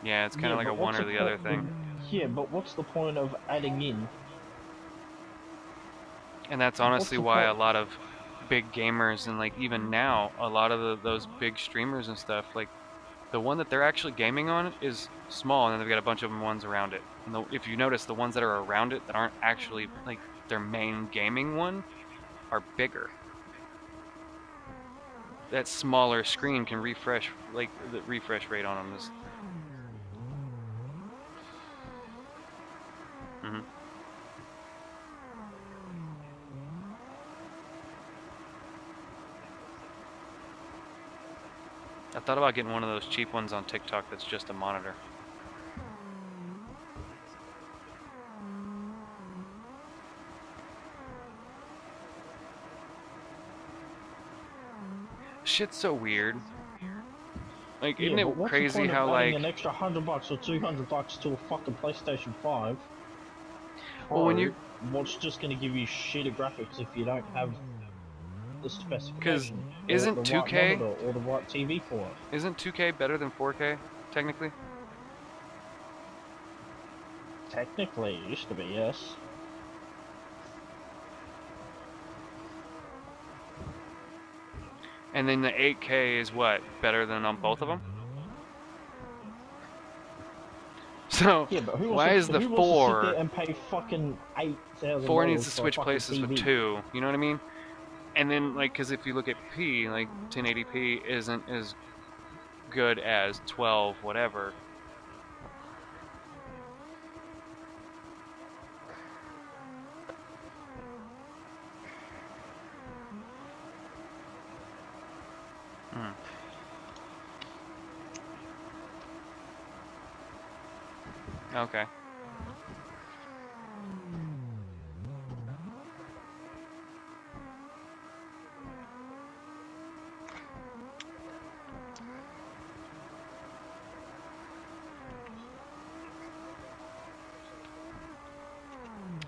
Yeah, it's kind of like a one or the other thing. Yeah, but what's the point of adding in? And that's honestly the why a point? lot of big gamers and like even now a lot of those big streamers and stuff like The one that they're actually gaming on is small, and then they've got a bunch of ones around it. And if you notice, the ones that are around it that aren't actually like their main gaming one are bigger. That smaller screen can refresh, like the refresh rate on them is. Mm-hmm. I thought about getting one of those cheap ones on TikTok that's just a monitor. Shit's so weird. Like, Yeah, isn't it but what's the crazy point how of adding like? an extra $100 or $200 to a fucking PlayStation 5 Well, when Pro? you, What's just going to give you shitter graphics if you don't have the because specification or isn't the right 2K monitor or the right TV for it? isn't 2K better than 4K technically? Technically, it used to be, yes. And then the 8K is what, better than on both of them? So Yeah, but why is the who wants to sit there 4 and pay fucking4 needs $8,000 to for a switch fucking places with TV? 2? You know what I mean? And then like, because if you look at P, like 1080p isn't as good as 12 whatever. Hmm. Okay.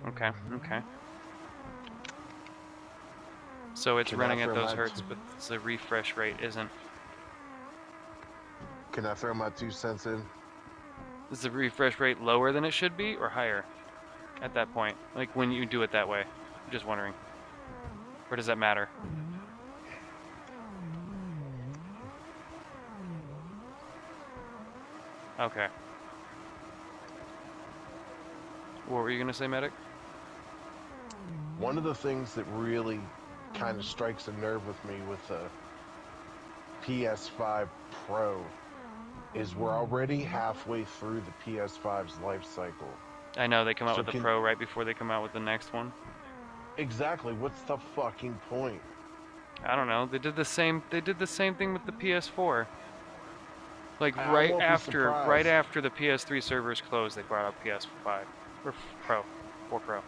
Okay. Okay. So it's Can I running at throw those my hertz, but the refresh rate isn't. Can I throw my 2 cents in? Is the refresh rate lower than it should be or higher at that point? Like when you do it that way? I'm just wondering. Or does that matter? Okay. What were you gonna say, Medic? One of the things that really kind of strikes a nerve with me with the PS5 Pro is we're already halfway through the PS5's life cycle. I know they come out So with the Pro right before they come out with the next one. exactly, what's the fucking point? I don't know. They did the same. They did the same thing with the PS4. Like I won't be right surprised. after the PS3 servers closed, they brought out PS5 or Pro, 4 Pro.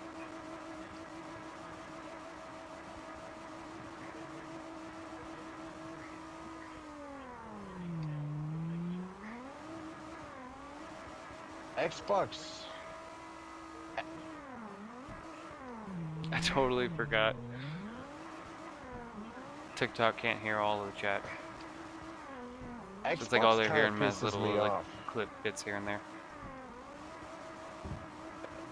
Xbox. I totally forgot. TikTok can't hear all of the chat. So it's like all Xbox they're kind of hearing is pisses little me like off. clip bits here and there.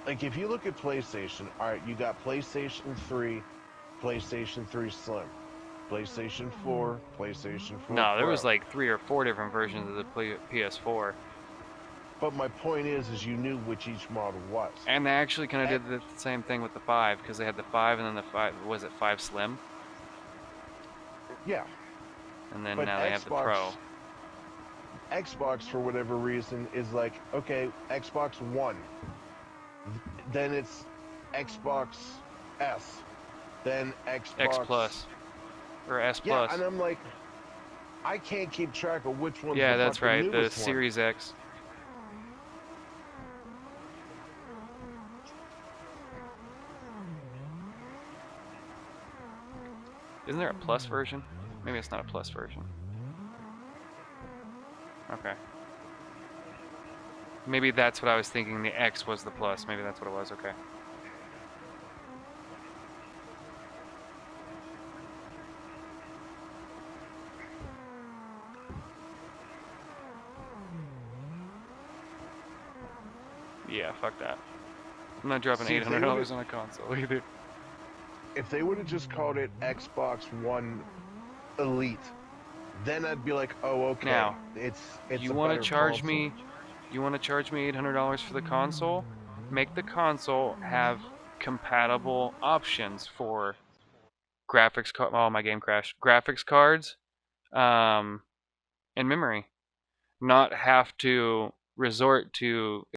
Like if you look at PlayStation, all right, you got PlayStation 3, PlayStation 3 Slim, PlayStation 4, PlayStation 4 No, there was Pro. like 3 or 4 different versions of the PS4, But my point is you knew which each model was. and they actually kind of X- did the same thing with the 5 because they had the 5 and then the 5 was it 5 Slim, yeah, and then but now they have the Pro. Xbox for whatever reason is like, okay, Xbox One, then it's Xbox S, then X Xbox. Plus or S Yeah, Plus. and I'm like, I can't keep track of which one's Yeah, the that's fucking right. The newest one. Series X. Isn't there a Plus version? Maybe it's not a Plus version. Okay. Maybe that's what I was thinking. The X was the Plus. Maybe that's what it was. Okay. Yeah, fuck that. I'm not dropping See, $800 on a console either. if they would have just called it Xbox One Elite, then I'd be like, oh, okay, Now, it's you a want to better charge console. me? You want to charge me $800 for the console? Make the console have compatible options for graphics card. Oh, my game crashed. Graphics cards, and memory. Not have to resort to